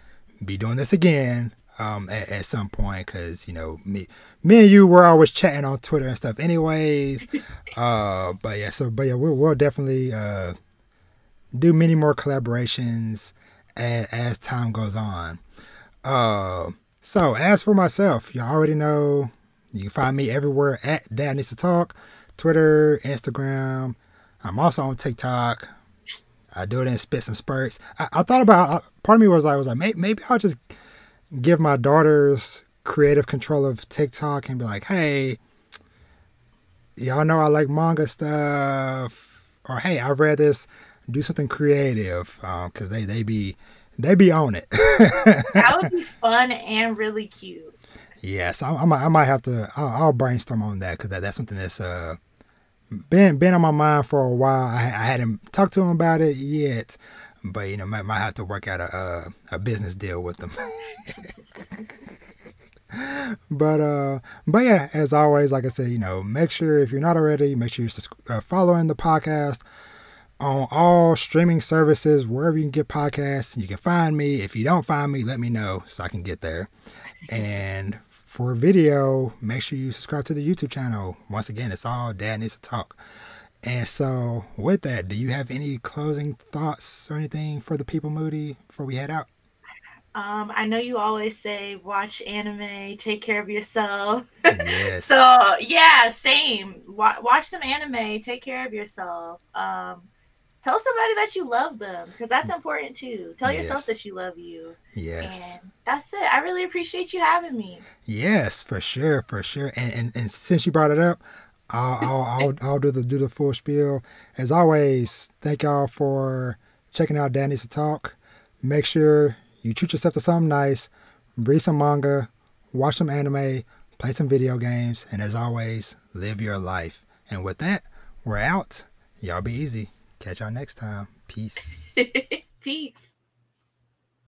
be doing this again at some point, because me and you were always chatting on Twitter and stuff anyways. But we'll definitely do many more collaborations as time goes on. So as for myself, you already know you can find me everywhere at Dad Needs to Talk. Twitter, Instagram. I'm also on TikTok. I do it in spits and spurts. I thought about, part of me was like, maybe I'll just give my daughters creative control of TikTok and be like, hey, y'all know I like manga stuff, or hey, I've read this. Do something creative, because they be on it. That would be fun and really cute. Yes, I might have to. I'll brainstorm on that, because that's something that's been on my mind for a while. I hadn't talked to him about it yet, but might have to work out a business deal with them. But yeah, as always, like I said, make sure, if you're not already, make sure you're following the podcast on all streaming services, wherever you can get podcasts. You can find me. If you don't find me, let me know so I can get there. And for video, make sure you subscribe to the YouTube channel. Once again, it's all Dad Needs to Talk. And so with that, do you have any closing thoughts or anything for the people, Moody, before we head out? I know you always say watch anime, take care of yourself. Yes. So yeah, same. Watch some anime, take care of yourself. Tell somebody that you love them, because that's important too. Tell yourself that you love you. Yes. And that's it. I really appreciate you having me. Yes, for sure. And since you brought it up, I'll do the full spiel. As always, thank y'all for checking out Dad Needs to Talk. Make sure you treat yourself to something nice, read some manga, watch some anime, play some video games, and as always, live your life. And with that, we're out. Y'all be easy. Catch y'all next time. Peace. Peace.